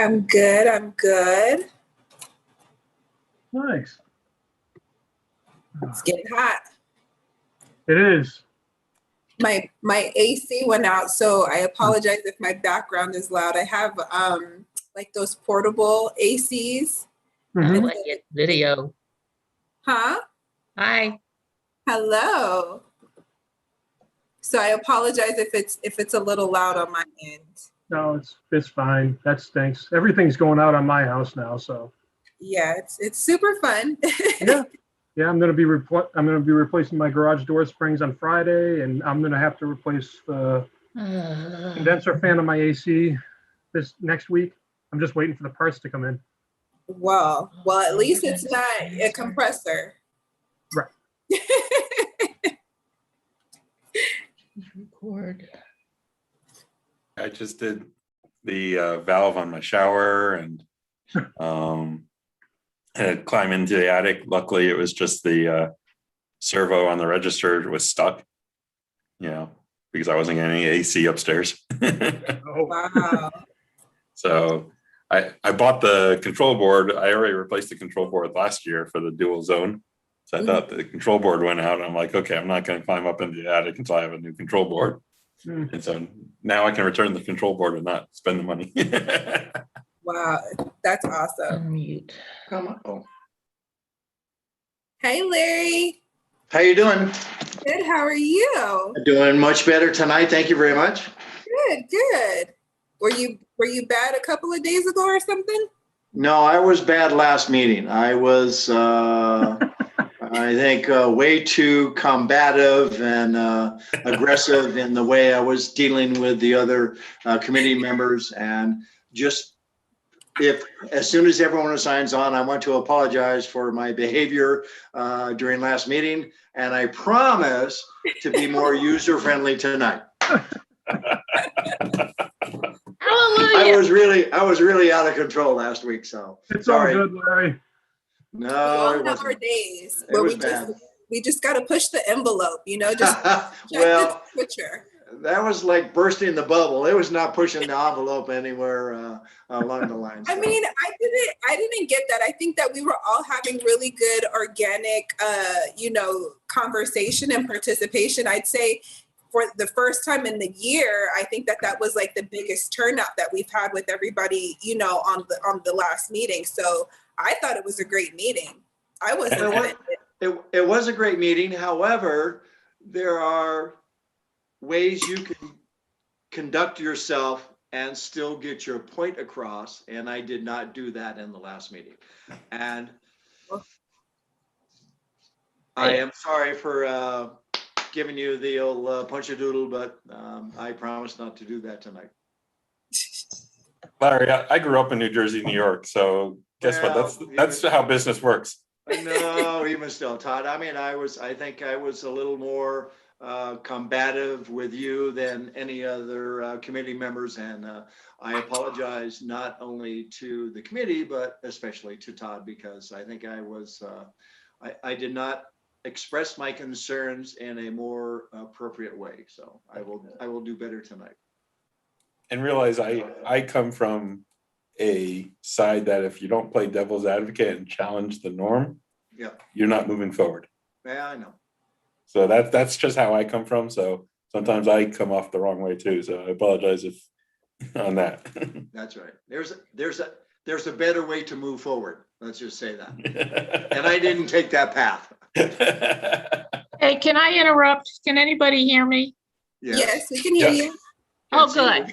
I'm good. I'm good. Nice. It's getting hot. It is. My AC went out, so I apologize if my background is loud. I have like those portable ACs. I Mhm. like it. Video. Huh? Hi. Hello. So I apologize if it's a little loud on my end. No, it's fine. That stinks. Everything's going out on my house now, so Yeah, it's super fun. yeah. I'm gonna be replacing my garage door springs on Friday, and I'm gonna have to replace the condenser fan on my AC this next week. I'm just waiting for the parts to come in. Well, at least it's not a compressor. Right. Record. I just did the valve on my shower and had climb into the attic. Luckily, it was just the servo on the register was stuck, because I wasn't getting any AC upstairs. Oh, Wow. So I bought the control board. I already replaced the control board last year for the dual zone. So I thought the control board went out. And I'm like, okay, I'm not going to climb up into the attic until I have a new control board. And so now I can return the control board and not spend the money. Wow, that's awesome. Unmute. Come on. Oh. Hey, Larry. How you doing? Good. How are you? Doing much better tonight. Thank you very much. Good. Good. Were you bad a couple of days ago or something? No, I was bad last meeting. I was, I think, way too combative and aggressive in the way I was dealing with the other committee members. And just as soon as everyone signs on, I want to apologize for my behavior during last meeting. And I promise to be more user-friendly tonight. Hallelujah. I was really out of control last week, so it's sorry. all good, Larry. We No, all it have our wasn't. days It where was bad. we just got to push the envelope, just check Well, the temperature. that was like bursting the bubble. It was not pushing the envelope anywhere along the lines. I mean, I didn't get that. I think that we were all having really good organic, conversation and participation. I'd say for the first time in the year, I think that was like the biggest turnout that we've had with everybody, on the last meeting. So I thought it was a great meeting. I wasn't. It was a great meeting. However, there are ways you can conduct yourself and still get your point across. And I did not do that in the last meeting. And I am sorry for giving you the old punch-a-doodle, but I promise not to do that tonight. Larry, I grew up in New Jersey, New York. So guess what? That's how business works. No, even still, Todd. I mean, I think I was a little more combative with you than any other committee members. And I apologize not only to the committee, but especially to Todd, because I think I was, I did not express my concerns in a more appropriate way. So I will do better tonight. And realize I come from a side that if you don't play devil's advocate and challenge the norm, you're not moving forward. Yeah, I know. So that's just how I come from. So sometimes I come off the wrong way too. So I apologize on that. That's right. There's a better way to move forward. Let's just say that. And I didn't take that path. Hey, can I interrupt? Can anybody hear me? Yes, we can hear you. Oh, good.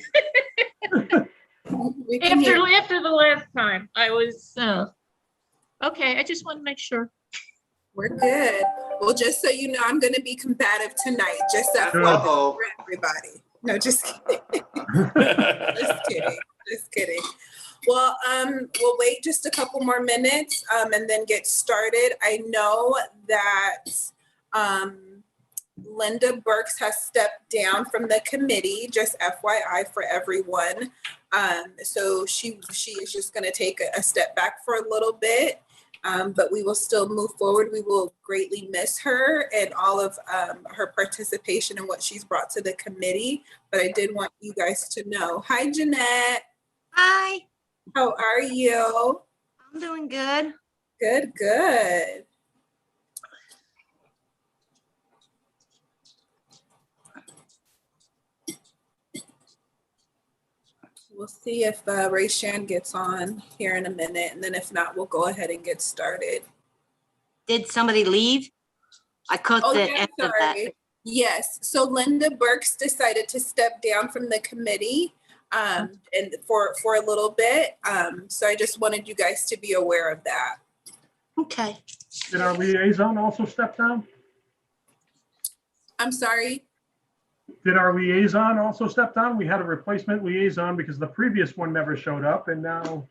We can hear you. After the last time, I was, okay, I just want to make sure. We're good. Well, just so you know, I'm going to be combative tonight, just so Uh-oh. for everybody. No, just kidding. Just kidding. Well, we'll wait just a couple more minutes and then get started. I know that Linda Burks has stepped down from the committee, just FYI for everyone. So she is just going to take a step back for a little bit. But we will still move forward. We will greatly miss her and all of her participation and what she's brought to the committee. But I did want you guys to know. Hi, Jeanette. Hi. How are you? I'm doing good. Good, good. We'll see if Ray Shan gets on here in a minute, and then if not, we'll go ahead and get started. Did somebody leave? I caught Oh, the yeah, end of that. sorry. Yes, so Linda Burks decided to step down from the committee and for a little bit. So I just wanted you guys to be aware of that. Okay. Did our liaison also step down? I'm sorry. Did our liaison also step down? We had a replacement liaison because the previous one never showed up, and now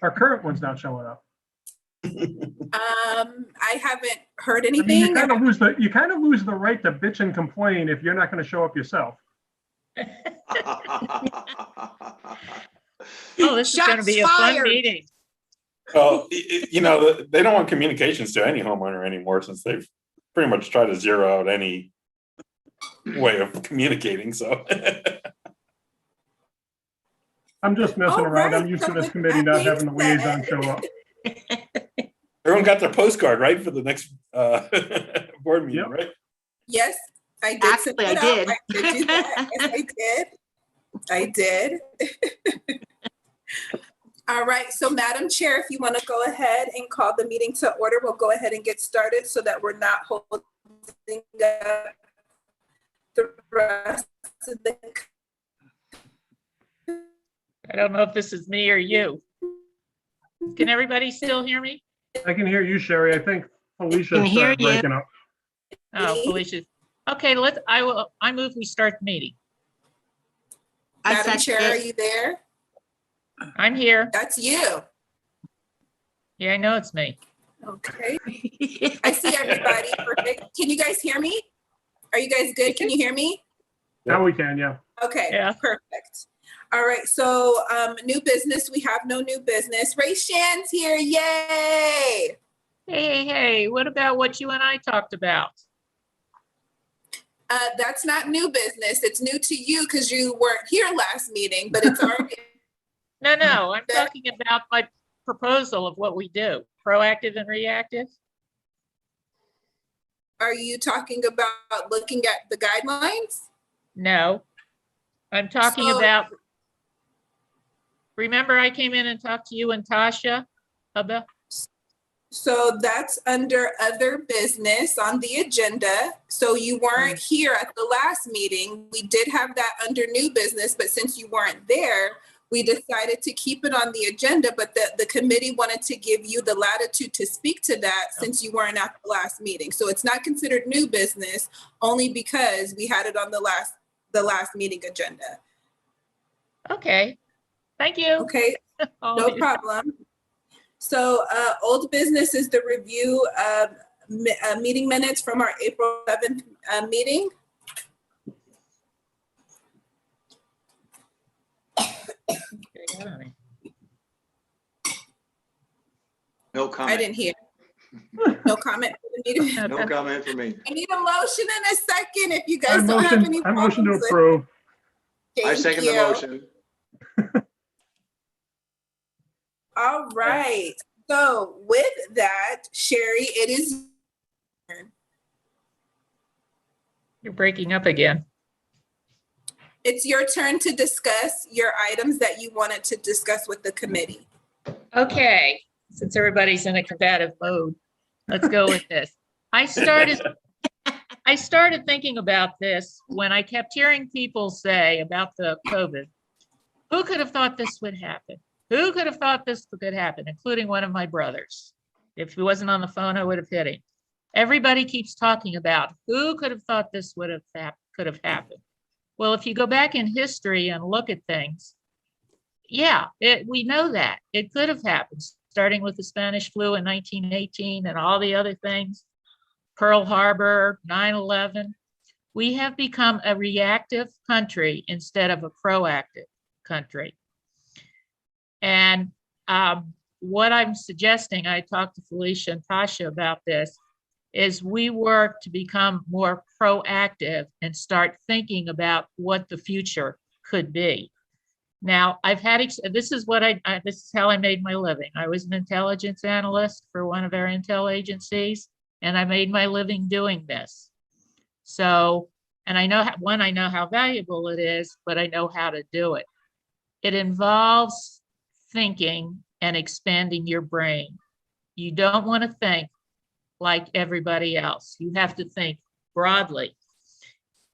our current one's not showing up. I haven't heard I mean, anything. you kind of lose the right to bitch and complain if you're not going to show up yourself. Oh, this is going to Shots be a fun fired. meeting. Well, they don't want communications to any homeowner anymore since they've pretty much tried to zero out any way of communicating, so. I'm just messing All around. right, I'm used so to this with committee that not having the being liaison said- show up. Everyone got their postcard, right, for the next board meeting, Yep. right? Yes, I did. send Actually, I it out. did. I did do that. Yes, I did. All right, so Madam Chair, if you want to go ahead and call the meeting to order, we'll go ahead and get started so that we're not holding up the rest of the. I don't know if this is me or you. Can everybody still hear me? I can hear you, Sherry. I think Felicia Can hear started you. breaking up. Oh, Felicia. Okay, I move we start the meeting. I Madam Chair, second are it. you there? I'm here. That's you. Yeah, I know it's me. Okay, I see everybody. Perfect. Can you guys hear me? Are you guys good? Can you hear me? Now we can, yeah. Okay, Yeah. perfect. All right, so new business, we have no new business. Ray Shan's here, yay! Hey, what about what you and I talked about? That's not new business. It's new to you because you weren't here last meeting, but it's already, No, I'm talking about my proposal of what we do, proactive and reactive. are you talking about looking at the guidelines? No, I'm talking So- about, remember I came in and talked to you and Tasha about, So that's under other business on the agenda. So you weren't here at the last meeting. We did have that under new business, but since you weren't there, we decided to keep it on the agenda, but the committee wanted to give you the latitude to speak to that since you weren't at the last meeting. So it's not considered new business only because we had it on the last meeting agenda. okay, thank you. Okay, Oh, no problem. So old business is the review of meeting minutes from our April 7th meeting. No I comment. didn't hear. No comment for the meeting. No comment for me. I need a motion in a second if you I guys don't have any. motion to problems with- approve. I Thank second the you. motion. All right. So with that, Sherry, it is. You're breaking up again. It's your turn to discuss your items that you wanted to discuss with the committee. Okay, since everybody's in a combative mode, let's go with this. I started thinking about this when I kept hearing people say about the COVID, who could have thought this would happen? Who could have thought this could happen, including one of my brothers? If he wasn't on the phone, I would have hit him. Everybody keeps talking about who could have thought this could have happened. Well, if you go back in history and look at things, yeah, we know that it could have happened, starting with the Spanish flu in 1918 and all the other things, Pearl Harbor, 9/11. We have become a reactive country instead of a proactive country. And what I'm suggesting, I talked to Felicia and Tasha about this, is we work to become more proactive and start thinking about what the future could be. Now, this is what this is how I made my living. I was an intelligence analyst for one of our intel agencies, and I made my living doing this. So, and I know, I know how valuable it is, but I know how to do it. It involves thinking and expanding your brain. You don't want to think like everybody else. You have to think broadly.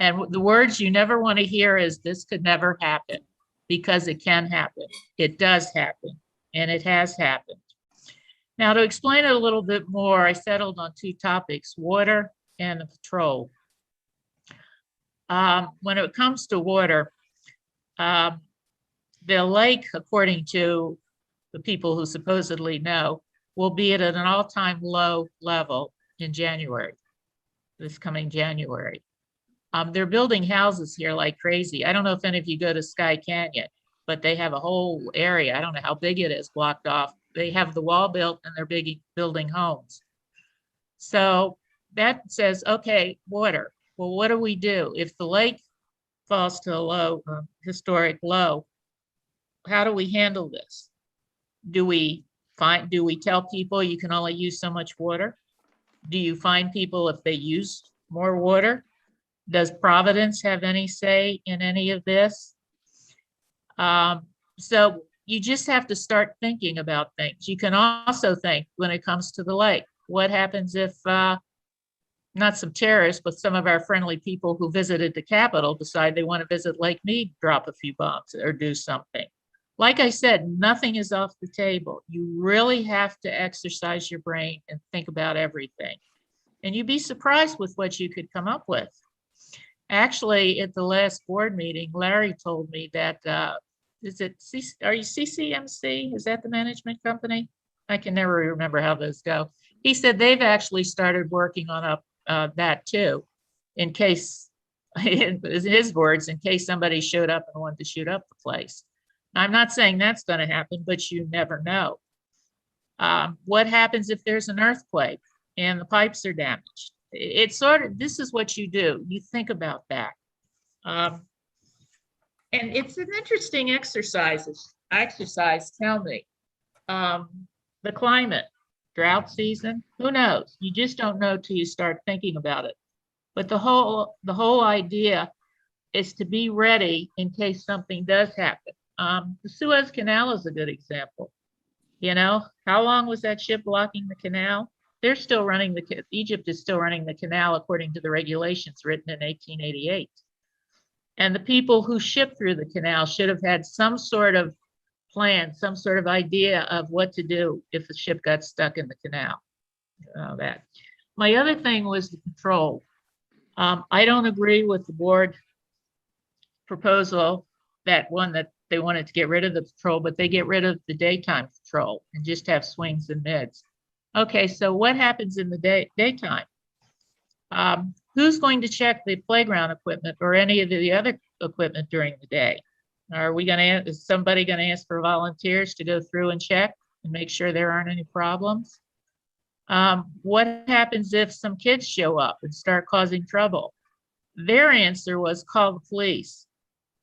And the words you never want to hear is this could never happen, because it can happen. It does happen, and it has happened. Now, to explain it a little bit more, I settled on two topics, water and the patrol. When it comes to water, the lake, according to the people who supposedly know, will be at an all-time low level in January, this coming January. They're building houses here like crazy. I don't know if any of you go to Sky Canyon, but they have a whole area, I don't know how big it is, blocked off. They have the wall built and they're building homes. So that says, okay, water. Well, what do we do? If the lake falls to a low, historic low, how do we handle this? Do we tell people you can only use so much water? Do you find people if they use more water? Does Providence have any say in any of this? So you just have to start thinking about things. You can also think when it comes to the lake, what happens if not some terrorists, but some of our friendly people who visited the Capitol decide they want to visit Lake Mead, drop a few bombs or do something. Like I said, nothing is off the table. You really have to exercise your brain and think about everything. And you'd be surprised with what you could come up with. Actually, at the last board meeting, Larry told me that, are you CCMC? Is that the management company? I can never remember how those go. He said they've actually started working on that too, in case, in his words, in case somebody showed up and wanted to shoot up the place. Now, I'm not saying that's going to happen, but you never know. What happens if there's an earthquake and the pipes are damaged? It's sort of, this is what you do. You think about that. And it's an interesting exercise, tell me. The climate, drought season, who knows? You just don't know till you start thinking about it. But the whole idea is to be ready in case something does happen. The Suez Canal is a good example. You know, how long was that ship blocking the canal? They're still running Egypt is still running the canal according to the regulations written in 1888. And the people who shipped through the canal should have had some sort of plan, some sort of idea of what to do if the ship got stuck in the canal. That. My other thing was the patrol. I don't agree with the board proposal, that they wanted to get rid of the patrol, but they get rid of the daytime patrol and just have swings and mids. Okay, so what happens in the daytime? Who's going to check the playground equipment or any of the other equipment during the day? Is somebody going to ask for volunteers to go through and check and make sure there aren't any problems? What happens if some kids show up and start causing trouble? Their answer was call the police.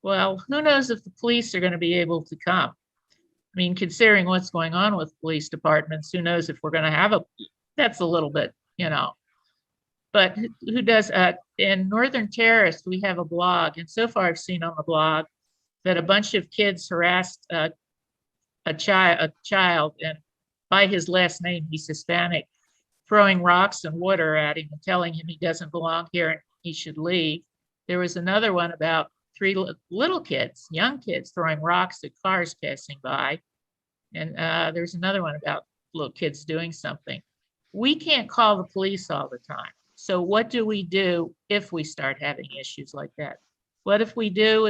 Well, who knows if the police are going to be able to come? I mean, considering what's going on with police departments, who knows if we're going to have that's a little bit, you know. But who does, in Northern Terrace, we have a blog, and so far I've seen on the blog that a bunch of kids harassed a child, and by his last name, he's Hispanic, throwing rocks and water at him and telling him he doesn't belong here and he should leave. There was another one about 3 little kids, young kids, throwing rocks at cars passing by. And there's another one about little kids doing something. We can't call the police all the time. So what do we do if we start having issues like that? What if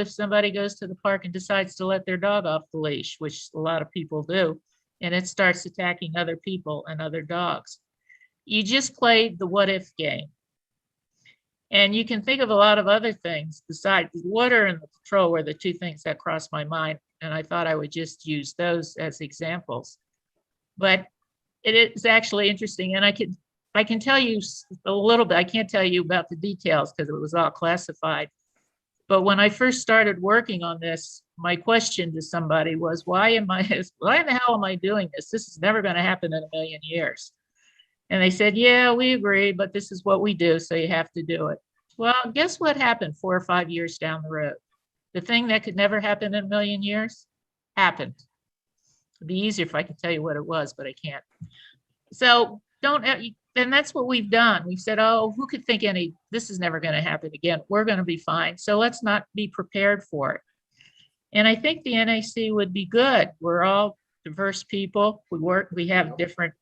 somebody goes to the park and decides to let their dog off the leash, which a lot of people do, and it starts attacking other people and other dogs? You just played the what if game. And you can think of a lot of other things besides water and the patrol were the two things that crossed my mind. And I thought I would just use those as examples. But it is actually interesting. And I can tell you a little bit. I can't tell you about the details because it was all classified. But when I first started working on this, my question to somebody was, why in the hell am I doing this? This is never going to happen in a million years. And they said, yeah, we agree, but this is what we do, so you have to do it. Well, guess what happened 4 or 5 years down the road? The thing that could never happen in a million years happened. It'd be easier if I could tell you what it was, but I can't. So and that's what we've done. We've said, oh, who could think this is never going to happen again. We're going to be fine. So let's not be prepared for it. And I think the NAC would be good. We're all diverse people. We have different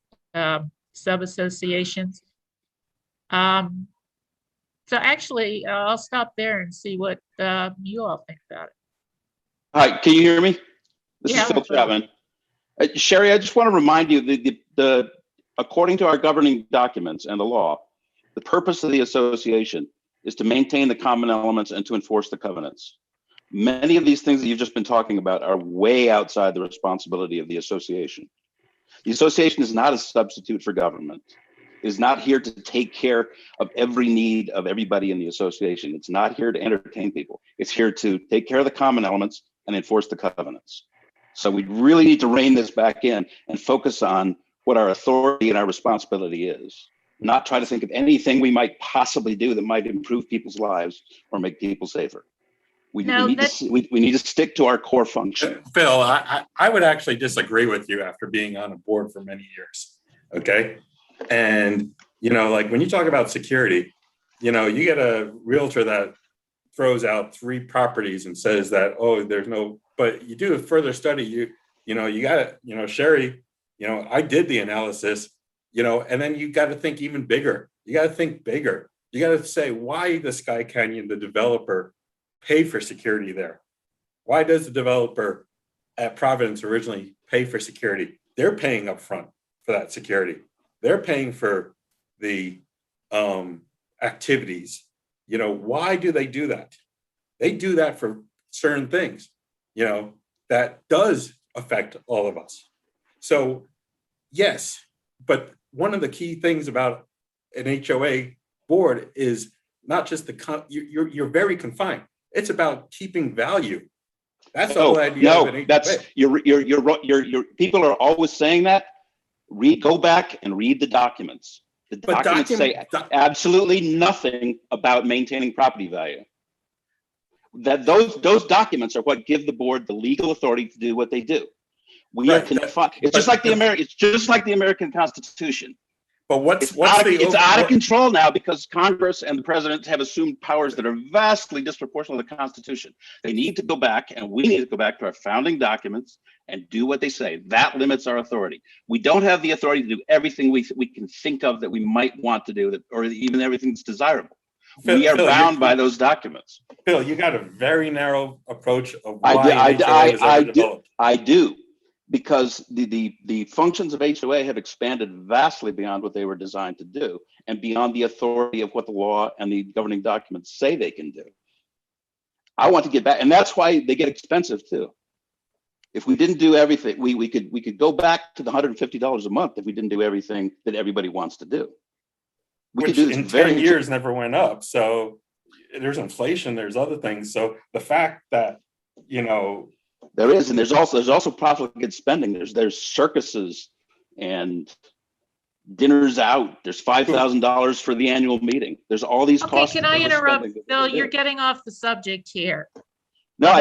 sub-associations. So actually, I'll stop there and see what you all think about it. Hi, can you hear me? This Yeah. is Phil Chapman. Sherry, I just want to remind you that according to our governing documents and the law, the purpose of the association is to maintain the common elements and to enforce the covenants. Many of these things that you've just been talking about are way outside the responsibility of the association. The association is not a substitute for government. It is not here to take care of every need of everybody in the association. It's not here to entertain people. It's here to take care of the common elements and enforce the covenants. So we really need to rein this back in and focus on what our authority and our responsibility is, not try to think of anything we might possibly do that might improve people's lives or make people safer. We need to stick to our core function. Phil, I would actually disagree with you after being on a board for many years. Okay. And, like when you talk about security, you get a realtor that throws out 3 properties and says that, oh, but you do a further study, you got to, Sherry, I did the analysis, and then you got to think even bigger. You got to think bigger. You got to say, why the Sky Canyon, the developer, paid for security there? Why does the developer at Providence originally pay for security? They're paying up front for that security. They're paying for the activities. Why do they do that? They do that for certain things, that does affect all of us. So yes, but one of the key things about an HOA board is not just you're very confined. It's about keeping value. That's the whole idea of an HOA. That's your people are always saying that. Go back and read the documents. The documents say absolutely nothing about maintaining property value. That those documents are what give the board the legal authority to do what they do. It's just like the American Constitution. But it's out of control now because Congress and the president have assumed powers that are vastly disproportional to the Constitution. They need to go back, and we need to go back to our founding documents and do what they say. That limits our authority. We don't have the authority to do everything we can think of that we might want to do, or even everything that's desirable. We are bound by those documents. Phil, you got a very narrow approach of why HOA is underdeveloped. I do. Because the functions of HOA have expanded vastly beyond what they were designed to do and beyond the authority of what the law and the governing documents say they can do. I want to get back, and that's why they get expensive too. If we didn't do everything, we could go back to the $150 a month if we didn't do everything that everybody wants to do. Which in 10 years never went up. So there's inflation, there's other things. So the fact that, there is, and there's also profligate spending. There's circuses and dinners out. There's $5,000 for the annual meeting. There's all these costs. Okay, can I interrupt, Phil? You're getting off the subject here. No,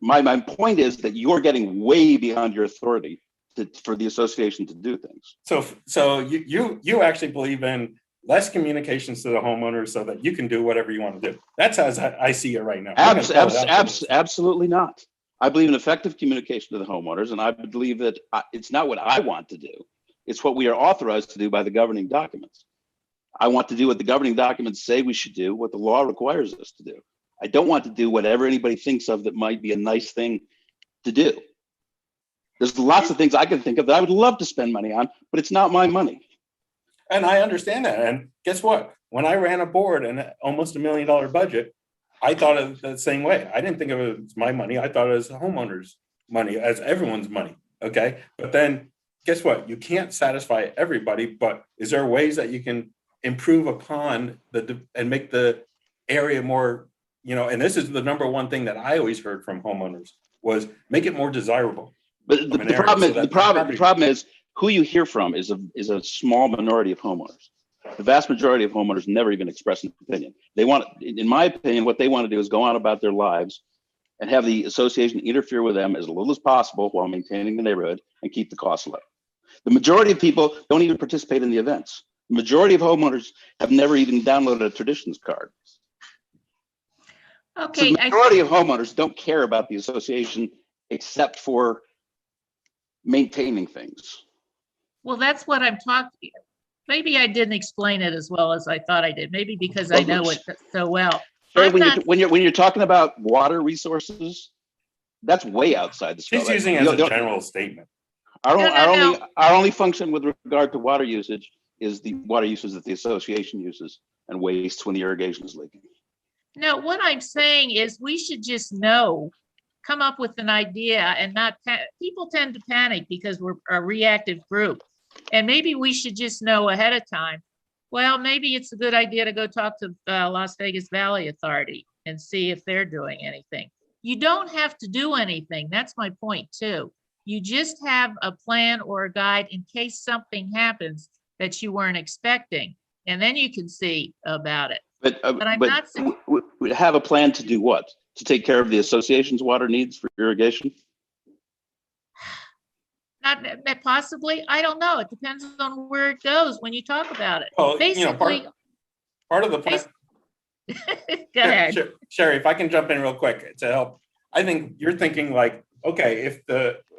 my point is that you're getting way beyond your authority for the association to do things. So you actually believe in less communications to the homeowners so that you can do whatever you want to do. That's how I see it right now. Absolutely not. I believe in effective communication to the homeowners, and I believe that it's not what I want to do. It's what we are authorized to do by the governing documents. I want to do what the governing documents say we should do, what the law requires us to do. I don't want to do whatever anybody thinks of that might be a nice thing to do. There's lots of things I can think of that I would love to spend money on, but it's not my money. And I understand that. And guess what? When I ran a board and almost $1 million budget, I thought of it the same way. I didn't think of it as my money. I thought of it as homeowners' money, as everyone's money. Okay. But then guess what? You can't satisfy everybody, but is there ways that you can improve upon and make the area more, and this is the number one thing that I always heard from homeowners was make it more desirable. But From an the area problem, so that the problem is who you hear from is a small minority of homeowners. The vast majority of homeowners never even express an opinion. They want, in my opinion, what they want to do is go on about their lives and have the association interfere with them as little as possible while maintaining the neighborhood and keep the costs low. The majority of people don't even participate in the events. The majority of homeowners have never even downloaded a traditions card. So Okay, the majority of homeowners don't care about the association except for maintaining things. well, that's what I'm talking. Maybe I didn't explain it as well as I thought I did. Maybe because I know it so well. Sherry, I'm when not- when you're talking about water resources, that's way outside the scope. She's using it as a general statement. Our only function with regard to water usage is the water usage that the association uses and wastes when the irrigation is leaking. No, what I'm saying is we should just know, come up with an idea and not, people tend to panic because we're a reactive group. And maybe we should just know ahead of time, well, maybe it's a good idea to go talk to Las Vegas Valley Authority and see if they're doing anything. You don't have to do anything. That's my point too. You just have a plan or a guide in case something happens that you weren't expecting, and then you can see about it. But I'm not saying- we have a plan to do what? To take care of the association's water needs for irrigation? Not possibly, I don't know. It depends on where it goes when you talk about it. Well, Basically, part of the plan. go ahead. Sherry, if I can jump in real quick to help. I think you're thinking like, okay, if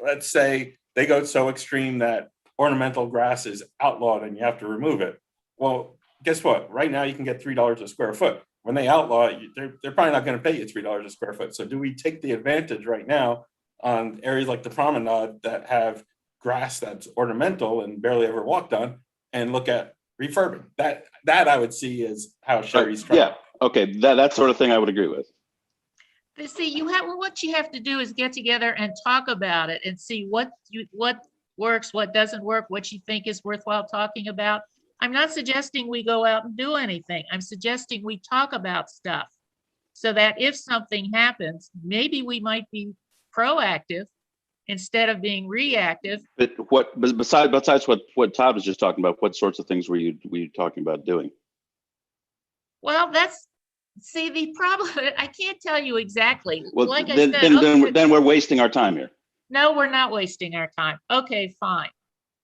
let's say they go so extreme that ornamental grass is outlawed and you have to remove it. Well, guess what? Right now you can get $3 a square foot. When they outlaw it, they're probably not going to pay you $3 a square foot. So do we take the advantage right now on areas like the promenade that have grass that's ornamental and barely ever walked on and look at refurbing? That I would see as how Sherry's trying. Yeah, okay, that sort of thing I would agree with. But see, what you have to do is get together and talk about it and see what works, what doesn't work, what you think is worthwhile talking about. I'm not suggesting we go out and do anything. I'm suggesting we talk about stuff so that if something happens, maybe we might be proactive instead of being reactive. But besides what Todd was just talking about, what sorts of things were you talking about doing? Well, see, the problem, I can't tell you exactly. Well, Like I then, said, then, okay. then we're wasting our time here. No, we're not wasting our time. Okay, fine.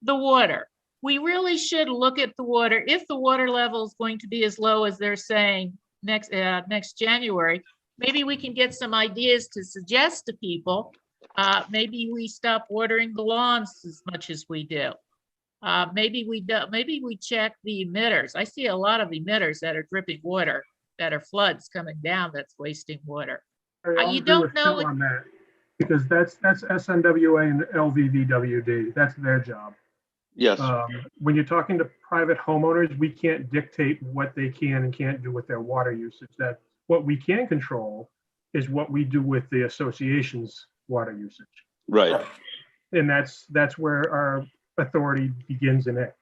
The water. We really should look at the water. If the water level is going to be as low as they're saying next January, maybe we can get some ideas to suggest to people. Maybe we stop watering the lawns as much as we do. Maybe we check the emitters. I see a lot of emitters that are dripping water, that are floods coming down that's wasting water. I'll You agree don't with know Phil it- on that, because that's SNWA and LVVWD. That's their job. Yes, When you're talking to private homeowners, we can't dictate what they can and can't do with their water usage. That what we can control is what we do with the association's water usage. right. And that's where our authority begins and ends.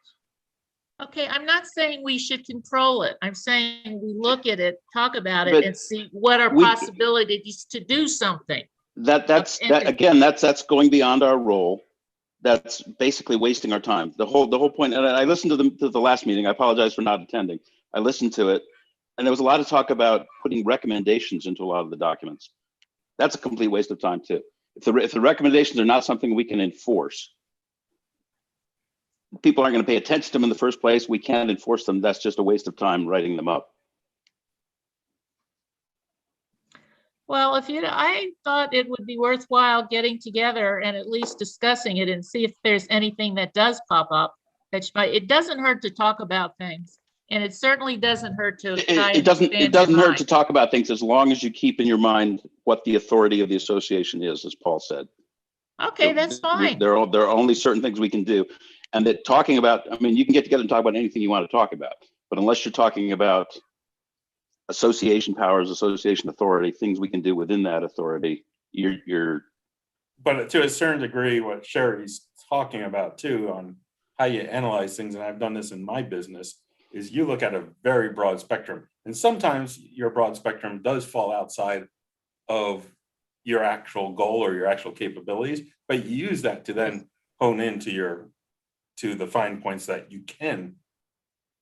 Okay, I'm not saying we should control it. I'm saying we look at it, talk about it, But and see what are we- possibilities to do something. That's going beyond our role. That's basically wasting our time. The whole point, and I listened to the last meeting. I apologize for not attending. I listened to it, and there was a lot of talk about putting recommendations into a lot of the documents. That's a complete waste of time too. If the recommendations are not something we can enforce, people aren't going to pay attention to them in the first place. We can't enforce them. That's just a waste of time writing them up. Well, I thought it would be worthwhile getting together and at least discussing it and see if there's anything that does pop up. It doesn't hurt to talk about things, and it certainly doesn't hurt to try It and doesn't expand your hurt mind. to talk about things as long as you keep in your mind what the authority of the association is, as Paul said. Okay, that's fine. There are only certain things we can do. And that talking about, I mean, you can get together and talk about anything you want to talk about, but unless you're talking about association powers, association authority, things we can do within that authority, you're But to a certain degree, what Sherry's talking about too, on how you analyze things, and I've done this in my business, is you look at a very broad spectrum. And sometimes your broad spectrum does fall outside of your actual goal or your actual capabilities, but you use that to then hone into to the fine points that you can,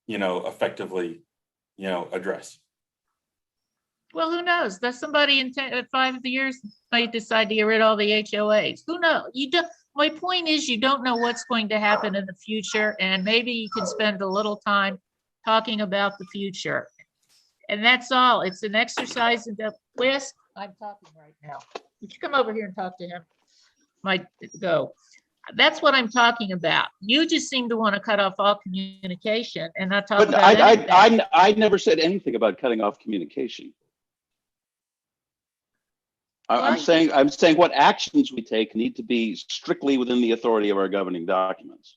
effectively, address. Well, who knows? That somebody in 5 years might decide to get rid of all the HOAs. Who knows? My point is, you don't know what's going to happen in the future, and maybe you can spend a little time talking about the future. And that's all. It's an exercise in the West. I'm talking right now. Would you come over here and talk to him? Might go. That's what I'm talking about. You just seem to want to cut off all communication and not talk But about anything. I never said anything about cutting off communication. I'm saying what actions we take need to be strictly within the authority of our governing documents.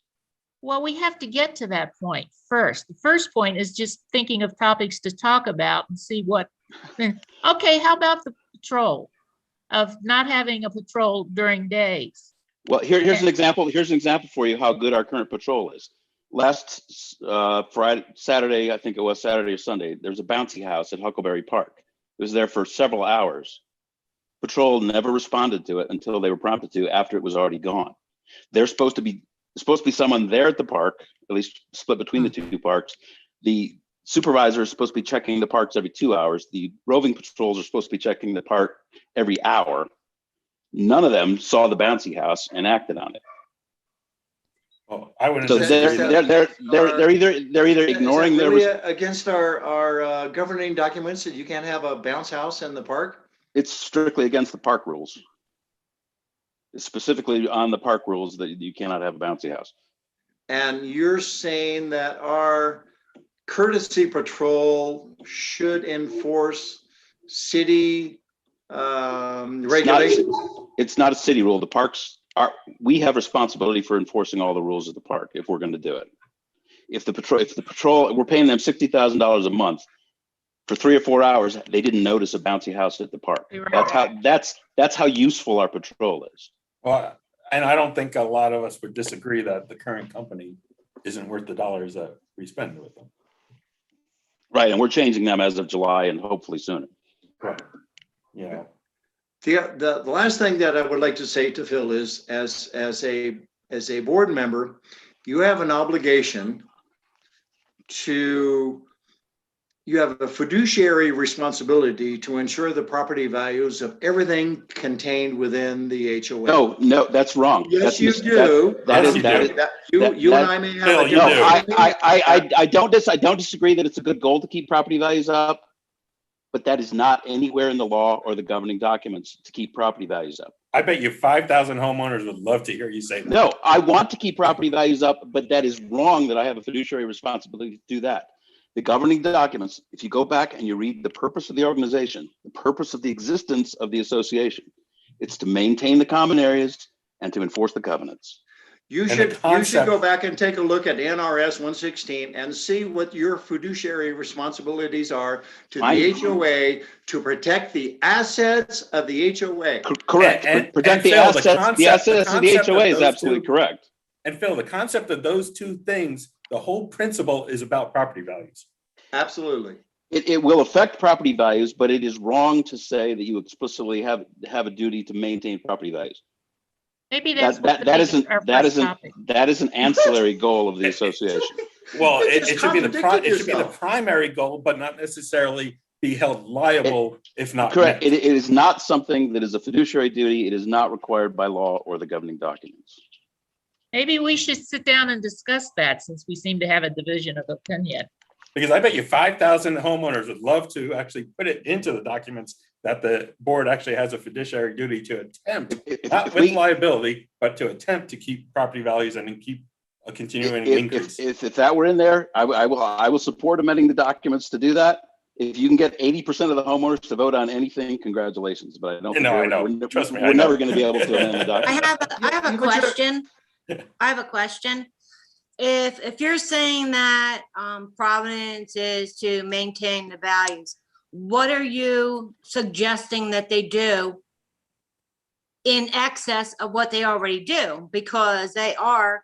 Well, we have to get to that point first. The first point is just thinking of topics to talk about and see what. Okay, how about the patrol of not having a patrol during days? Well, here's an example. Here's an example for you how good our current patrol is. Last Saturday, I think it was Saturday or Sunday, there was a bouncy house at Huckleberry Park. It was there for several hours. Patrol never responded to it until they were prompted to after it was already gone. There's supposed to be someone there at the park, at least split between the two parks. The supervisor is supposed to be checking the parks every 2 hours. The roving patrols are supposed to be checking the park every hour. None of them saw the bouncy house and acted on it. Well, I wouldn't. So they're either ignoring their. Against our governing documents that you can't have a bounce house in the park? It's strictly against the park rules. It's specifically on the park rules that you cannot have a bouncy house. And you're saying that our courtesy patrol should enforce city regulations? It's not a city rule. The parks we have responsibility for enforcing all the rules of the park if we're going to do it. If the patrol, we're paying them $60,000 a month. For 3 or 4 hours, they didn't notice a bouncy house at the park. That's how useful our patrol is. Well, and I don't think a lot of us would disagree that the current company isn't worth the dollars that we spend with them. Right, and we're changing them as of July and hopefully sooner. Right. Yeah. The last thing that I would like to say to Phil is, as a board member, you have an obligation you have a fiduciary responsibility to ensure the property values of everything contained within the HOA. No, that's wrong. Yes, you do. You and I may have a different. I don't disagree that it's a good goal to keep property values up, but that is not anywhere in the law or the governing documents to keep property values up. I bet you 5,000 homeowners would love to hear you say that. No, I want to keep property values up, but that is wrong that I have a fiduciary responsibility to do that. The governing documents, if you go back and you read the purpose of the organization, the purpose of the existence of the association, it's to maintain the common areas and to enforce the covenants. You should go back and take a look at NRS 116 and see what your fiduciary responsibilities are to the HOA to protect the assets of the HOA. Correct. Protect the assets of the HOA is absolutely correct. And Phil, the concept of those two things, the whole principle is about property values. Absolutely. It will affect property values, but it is wrong to say that you explicitly have a duty to maintain property values. Maybe that's that is an ancillary goal of the association. Well, it should be the primary goal, but not necessarily be held liable if not correct. It is not something that is a fiduciary duty. It is not required by law or the governing documents. Maybe we should sit down and discuss that, since we seem to have a division of opinion. Because I bet you 5,000 homeowners would love to actually put it into the documents that the board actually has a fiduciary duty to attempt, not with liability, but to attempt to keep property values and keep a continuing increase. If that were in there, I will support amending the documents to do that. If you can get 80% of the homeowners to vote on anything, congratulations. But I don't think I know. Trust me, we're never going to be able to amend the document. I have a question. I have a question. If you're saying that Providence is to maintain the values, what are you suggesting that they do in excess of what they already do? Because they are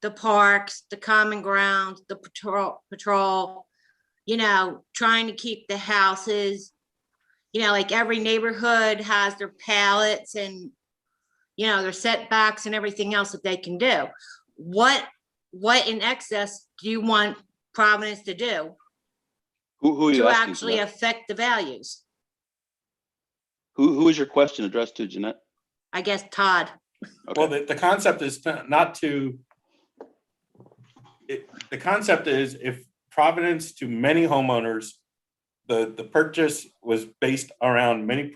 the parks, the common grounds, the patrol, trying to keep the houses, like every neighborhood has their pallets and, their setbacks and everything else that they can do. What in excess do you want Providence to do Who are you to asking? actually Jeanette? affect the values? Who is your question addressed to, Jeanette? I guess Todd. Well, Okay. the concept is not to, the concept is if Providence to many homeowners, the purchase was based around many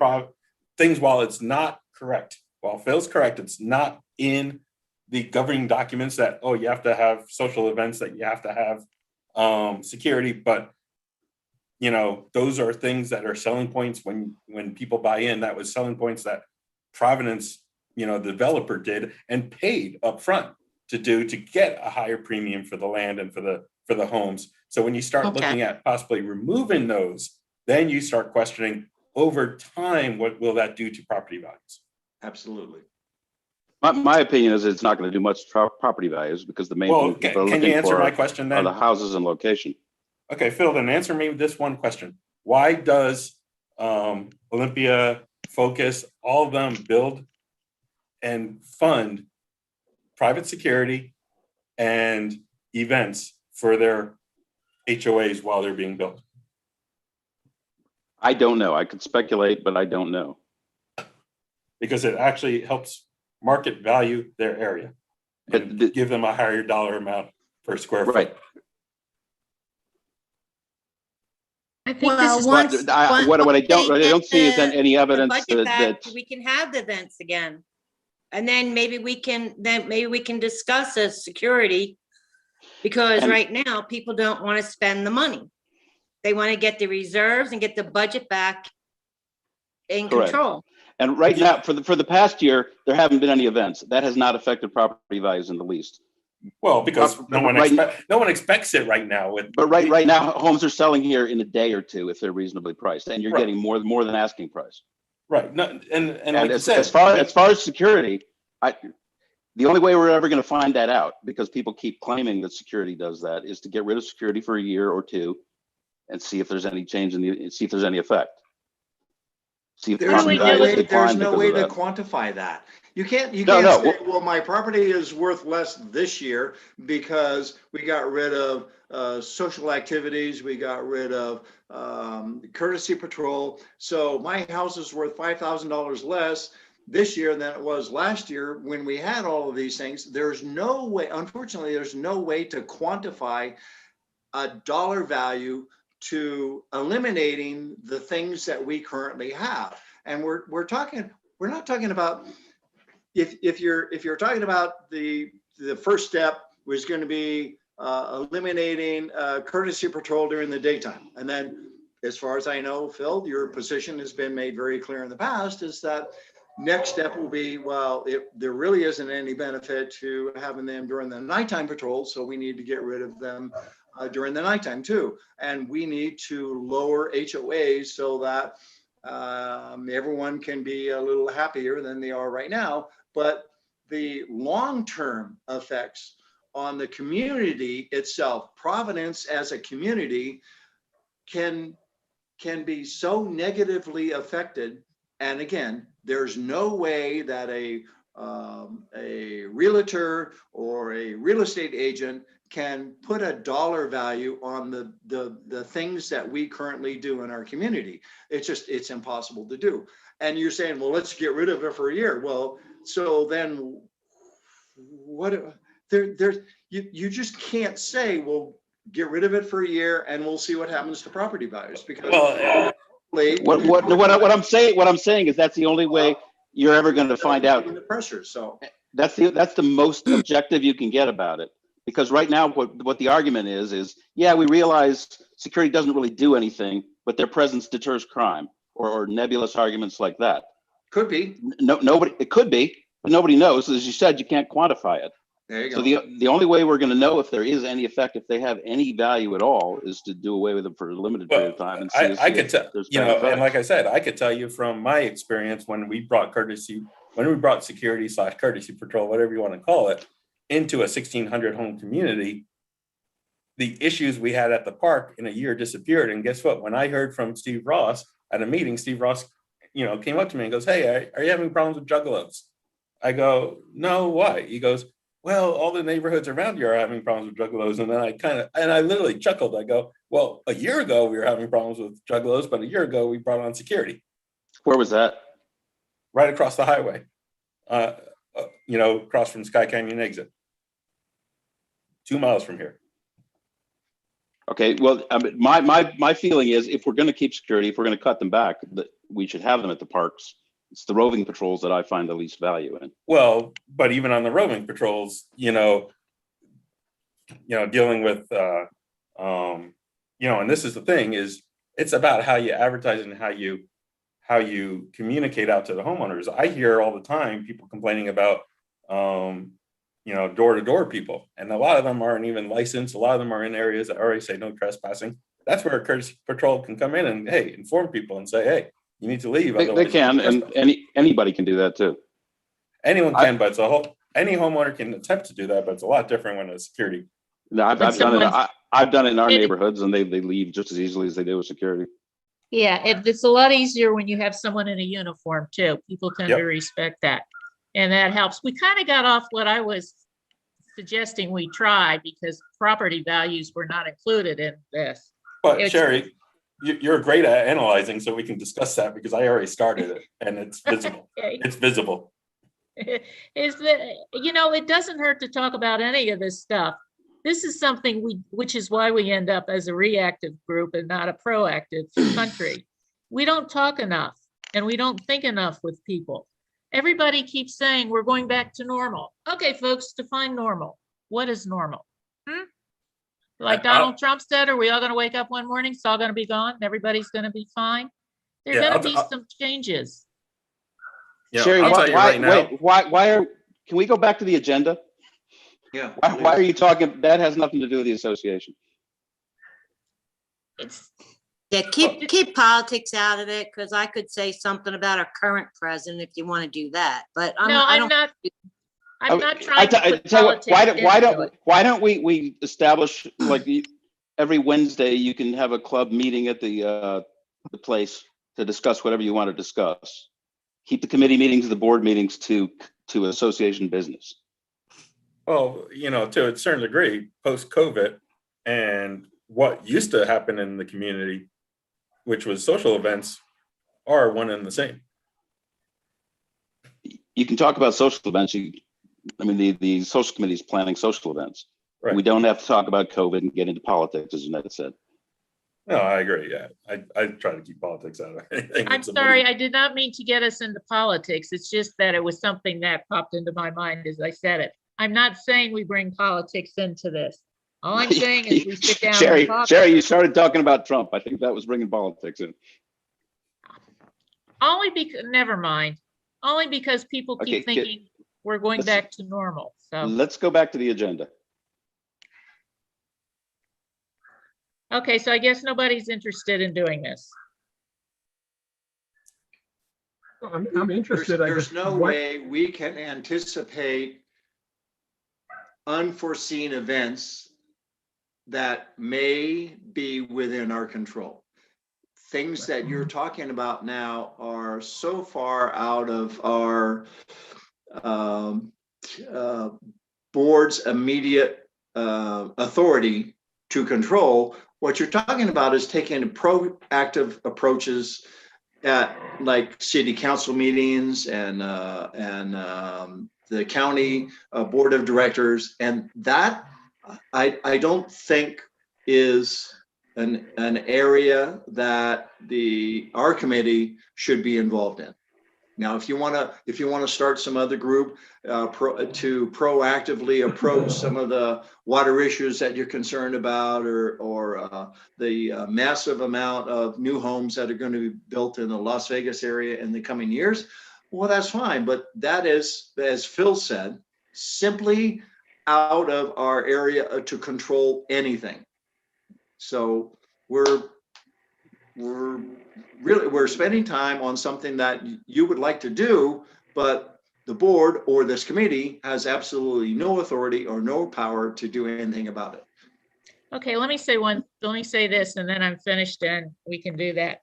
things, while it's not correct, while Phil's correct, it's not in the governing documents that, oh, you have to have social events, that you have to have security, but those are things that are selling points when people buy in. That was selling points that Providence, the developer did and paid upfront to get a higher premium for the land and for the homes. So when you start Okay. looking at possibly removing those, then you start questioning over time, what will that do to property values? Absolutely. My opinion is it's not going to do much to property values because the main Well, thing people are can you looking answer for my question are then? the houses and location. Okay, Phil, then answer me this one question. Why does Olympia, Focus, all of them build and fund private security and events for their HOAs while they're being built? I don't know. I could speculate, but I don't know. Because it actually helps market value their area and But give them a higher dollar amount per square foot. right. I think this Well, is, once. What I don't see is any the evidence budget back, that we can have the events again. And then maybe we can discuss a security. Because And- right now, people don't want to spend the money. They want to get the reserves and get the budget back in Correct. control. and right now for the past year there haven't been any events that has not affected property values in the least. Well, because no one Right. expects it right now. But right now homes are selling here in a day or two if they're reasonably priced, and you're Right. getting more than asking price. Right. No, and And like you said, as far as security, the only way we're ever going to find that out, because people keep claiming that security does that, is to get rid of security for a year or two and see if there's any change see if there's any effect. See if What do There's we property no do values way, decline there's no because way of to that. quantify that. You can't No. say, well, my property is worth less this year because we got rid of social activities, we got rid of courtesy patrol. So my house is worth $5,000 less this year than it was last year when we had all of these things. There's no way, unfortunately, there's no way to quantify a dollar value to eliminating the things that we currently have. And we're not talking about, if you're talking about the first step was going to be eliminating courtesy patrol during the daytime. And then as far as I know, Phil, your position has been made very clear in the past, is that next step will be, well, there really isn't any benefit to having them during the nighttime patrol, so we need to get rid of them during the nighttime too. And we need to lower HOAs so that everyone can be a little happier than they are right now. But the long-term effects on the community itself, Providence as a community, can be so negatively affected. And again, there's no way that a realtor or a real estate agent can put a dollar value on the things that we currently do in our community. It's impossible to do. And you're saying, well, let's get rid of it for a year. Well, so then what? You just can't say, well, get rid of it for a year and we'll see what happens to property values, because What I'm saying is that's the only way you're ever going to find out. the pressure. So That's the most objective you can get about it. Because right now, what the argument is, yeah, we realize security doesn't really do anything, but their presence deters crime, or nebulous arguments like that. could be. It could be, but nobody knows. As you said, you can't quantify it. There you go. So the only way we're going to know if there is any effect, if they have any value at all, is to do away with them for a limited period of time and see. I could tell, there's you bad know, and effects. like I said, I could tell you from my experience when we brought security / courtesy patrol, whatever you want to call it, into a 1,600 home community, the issues we had at the park in a year disappeared. And guess what? When I heard from Steve Ross at a meeting, Steve Ross, came up to me and goes, "Hey, are you having problems with juggalos?" I go, "No, why?" He goes, "Well, all the neighborhoods around you are having problems with juggalos." And then I literally chuckled. I go, "Well, a year ago we were having problems with juggalos, but a year ago we brought on security Where was that? right across the highway, across from Sky Canyon exit, 2 miles from here." Okay, well, my feeling is if we're going to keep security, if we're going to cut them back, that we should have them at the parks. It's the roving patrols that I find the least value in. Well, but even on the roving patrols, dealing with, and this is the thing is it's about how you advertise and how you communicate out to the homeowners. I hear all the time people complaining about, door-to-door people, and a lot of them aren't even licensed. A lot of them are in areas that already say no trespassing. That's where a courtesy patrol can come in and, hey, inform people and say, hey, you need to leave. They can, and anybody can do that too. Anyone can, but any homeowner can attempt to do that, but it's a lot different when it's security. No, I've done it in our neighborhoods, and they leave just as easily as they do with security. Yeah, it's a lot easier when you have someone in a uniform too. People tend to respect that. And that helps. We kind of got off what I was suggesting we try because property values were not included in this. But Sherry, you're great at analyzing, so we can discuss that because I already started it and it's visible. Okay. It's visible. Is that, it doesn't hurt to talk about any of this stuff. This is something which is why we end up as a reactive group and not a proactive country. We don't talk enough and we don't think enough with people. Everybody keeps saying we're going back to normal. Okay, folks, define normal. What is normal? Like Donald Trump said, are we all going to wake up one morning? It's all going to be gone and everybody's going to be fine? There are going to be some changes. Sherry, can we go back to the agenda? Yeah. Why are you talking? That has nothing to do with the association. Yeah, keep politics out of it, because I could say something about our current president if you want to do that, but I'm not trying to put politics into it. Why don't we establish, like, every Wednesday you can have a club meeting at the place to discuss whatever you want to discuss. Keep the committee meetings, the board meetings to association business. Well, to a certain degree, post-COVID and what used to happen in the community, which was social events, are one and the same. You can talk about social events. The social committee is planning social events. Right. We don't have to talk about COVID and get into politics, as Jeanette said. No, I agree. Yeah, I try to keep politics out of anything. I'm sorry, I did not mean to get us into politics. It's just that it was something that popped into my mind as I said it. I'm not saying we bring politics into this. All I'm saying is we sit down and talk. Sherry, you started talking about Trump. I think that was bringing politics in. Only because, never mind. Only because people keep thinking we're going back to normal. So let's go back to the agenda. Okay, so I guess nobody's interested in doing this. I'm interested. There's no way we can anticipate unforeseen events that may be within our control. Things that you're talking about now are so far out of our board's immediate authority to control. What you're talking about is taking proactive approaches at, like, city council meetings and the county board of directors, and that I don't think is an area that our committee should be involved in. Now, if you want to start some other group to proactively approach some of the water issues that you're concerned about, or the massive amount of new homes that are going to be built in the Las Vegas area in the coming years, well, that's fine. But that is, as Phil said, simply out of our area to control anything. So we're spending time on something that you would like to do, but the board or this committee has absolutely no authority or no power to do anything about it. Okay, let me say this and then I'm finished and we can do that.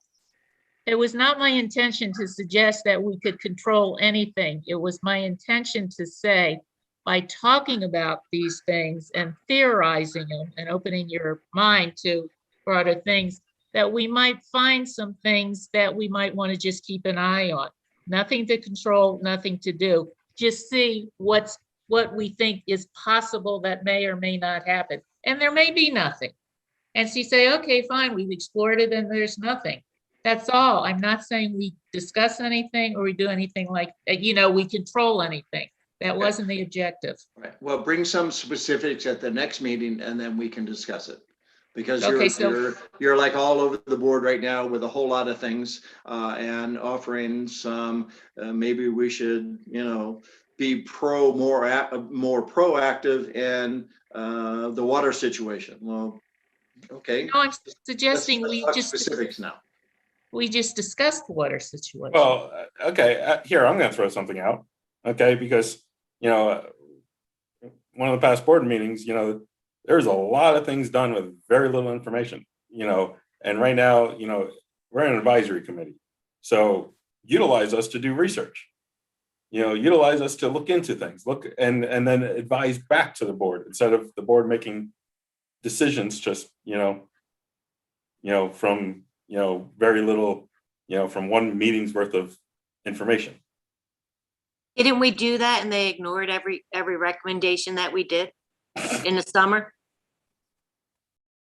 It was not my intention to suggest that we could control anything. It was my intention to say, by talking about these things and theorizing them and opening your mind to broader things, that we might find some things that we might want to just keep an eye on. Nothing to control, nothing to do. Just see what we think is possible that may or may not happen. And there may be nothing. And so you say, okay, fine, we've explored it and there's nothing. That's all. I'm not saying we discuss anything or we do anything like, we control anything. That wasn't the objective. Right. Well, bring some specifics at the next meeting and then we can discuss it. Because Okay, so- you're like all over the board right now with a whole lot of things and offering some, maybe we should, be more proactive in the water situation. Well, okay. No, I'm suggesting Let's we talk just, specifics now. we just discussed the water situation. Well, okay, here, I'm gonna throw something out, okay, because, one of the past board meetings, there's a lot of things done with very little information, and right now, we're an advisory committee. So utilize us to do research. Utilize us to look into things, and then advise back to the board instead of the board making decisions just, from, very little, from one meeting's worth of information. Didn't we do that and they ignored every recommendation that we did in the summer?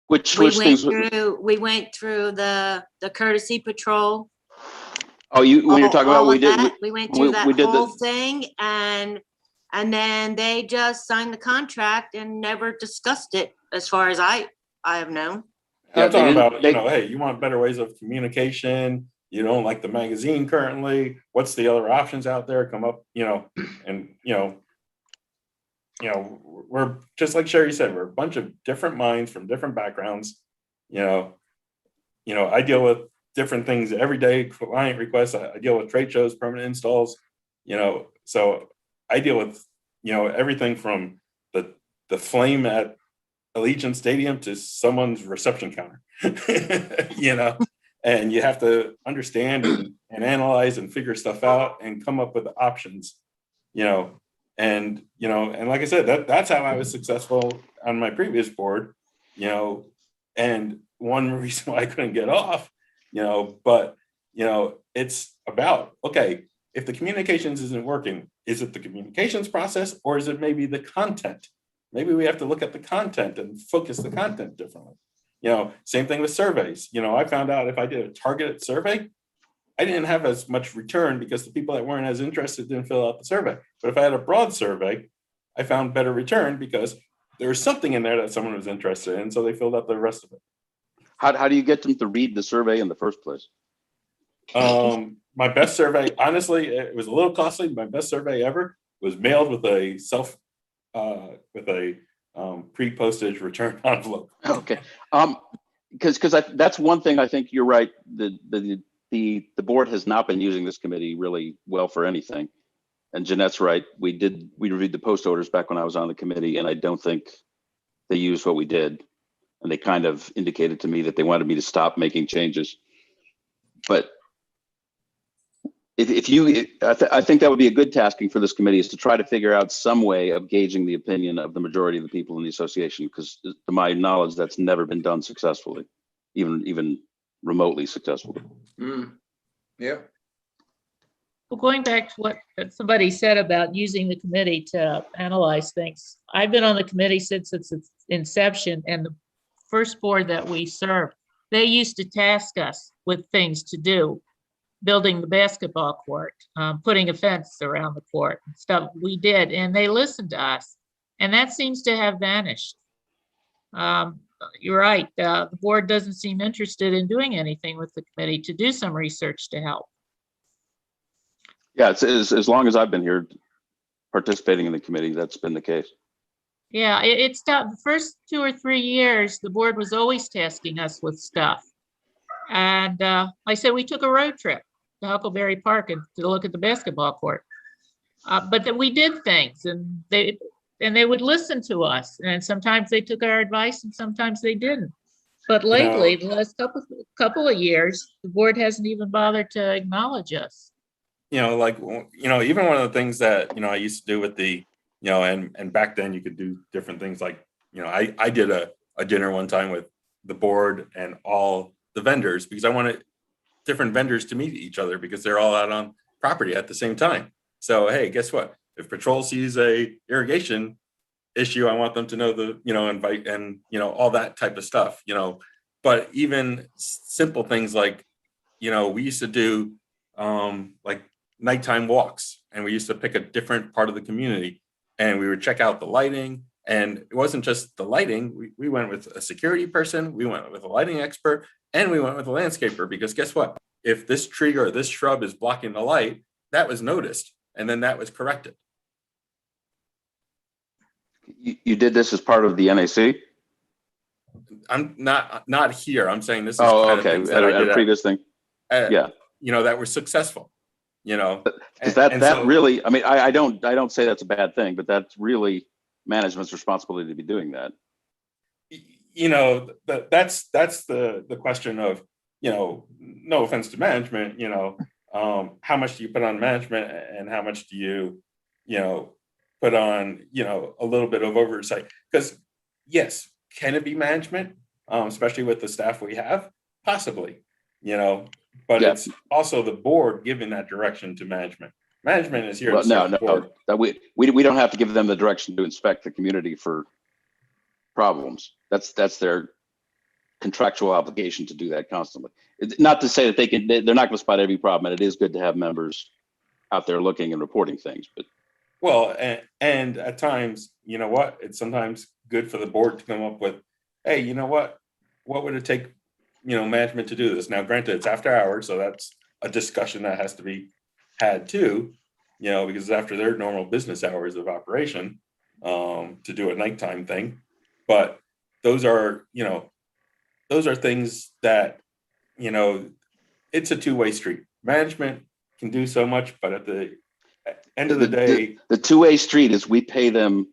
Which We things? went through the courtesy patrol. Oh, when you're talking about, all we of did, that. We went through that we did whole the, thing and then they just signed the contract and never discussed it as far as I have known. Yeah, I'm they talking didn't- about, hey, you want better ways of communication, you don't like the magazine currently, what's the other options out there, come up, and, we're, just like Sherry said, we're a bunch of different minds from different backgrounds, I deal with different things every day, client requests, I deal with trade shows, permanent installs, so I deal with, everything from the flame at Allegiant Stadium to someone's reception counter, and you have to understand and analyze and figure stuff out and come up with options, and like I said, that's how I was successful on my previous board, and one reason why I couldn't get off, but it's about, okay, if the communications isn't working, is it the communications process or is it maybe the content? Maybe we have to look at the content and focus the content differently. Same thing with surveys. I found out if I did a targeted survey, I didn't have as much return because the people that weren't as interested didn't fill out the survey. But if I had a broad survey, I found better return because there was something in there that someone was interested in, so they filled out the rest of it. how do you get them to read the survey in the first place? My best survey, honestly, it was a little costly. My best survey ever was mailed with a pre-postage return envelope. Okay, because that's one thing I think you're right. The board has not been using this committee really well for anything. And Jeanette's right. We reviewed the post orders back when I was on the committee, and I don't think they used what we did. And they kind of indicated to me that they wanted me to stop making changes. But I think that would be a good tasking for this committee, is to try to figure out some way of gauging the opinion of the majority of the people in the association, because to my knowledge, that's never been done successfully, even remotely successfully. Yeah. Well, going back to what somebody said about using the committee to analyze things, I've been on the committee since its inception, and the first board that we served, they used to task us with things to do, building the basketball court, putting a fence around the court, stuff we did, and they listened to us, and that seems to have vanished. You're right, the board doesn't seem interested in doing anything with the committee to do some research to help. Yeah, it's as long as I've been here participating in the committee, that's been the case. Yeah, it's tough. The first 2 or 3 years, the board was always tasking us with stuff. And I said, we took a road trip to Huckleberry Park and to look at the basketball court. But then we did things, and and they would listen to us. And sometimes they took our advice and sometimes they didn't. But know- lately, the last couple of years, the board hasn't even bothered to acknowledge us. Like, even one of the things that, I used to do with the, and back then you could do different things like, I did a dinner one time with the board and all the vendors because I wanted different vendors to meet each other because they're all out on property at the same time. So, hey, guess what? If patrol sees a irrigation issue, I want them to know invite and, all that type of stuff, but even simple things like, we used to do like nighttime walks and we used to pick a different part of the community and we would check out the lighting. And it wasn't just the lighting. We went with a security person, we went with a lighting expert, and we went with a landscaper because guess what? If this tree or this shrub is blocking the light, that was noticed and then that was corrected. You did this as part of the NAC? I'm not here. I'm saying this is Oh, kind of okay. things that I At did a previous thing. Yeah. that were successful, Because that really, I mean, I don't say that's a bad thing, but that's really management's responsibility to be doing that. That's the question of, no offense to management, how much do you put on management and how much do you, put on, a little bit of oversight? Because yes, can it be management, especially with the staff we have? Possibly, but Yeah. it's also the board giving that direction to management. Management is here. Well, to serve the no, board. that we don't have to give them the direction to inspect the community for problems. That's their contractual obligation to do that constantly. Not to say that they're not going to spot every problem, and it is good to have members out there looking and reporting things. But Well, and at times, it's sometimes good for the board to come up with, hey, what would it take, management to do this? Now, granted, it's after hours, so that's a discussion that has to be had too, because it's after their normal business hours of operation, to do a nighttime thing. But those are things that, it's a two-way street. Management can do so much, but at the end of the day, the two-way street is we pay them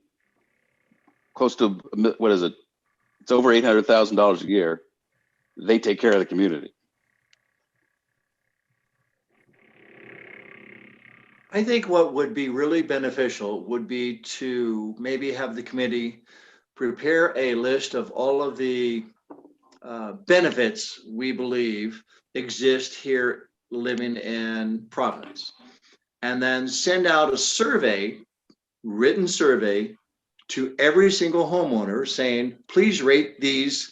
close to, what is it? It's over $800,000 a year. They take care of the community. I think what would be really beneficial would be to maybe have the committee prepare a list of all of the benefits we believe exist here living in Providence. And then send out a survey, written survey to every single homeowner saying, please rate these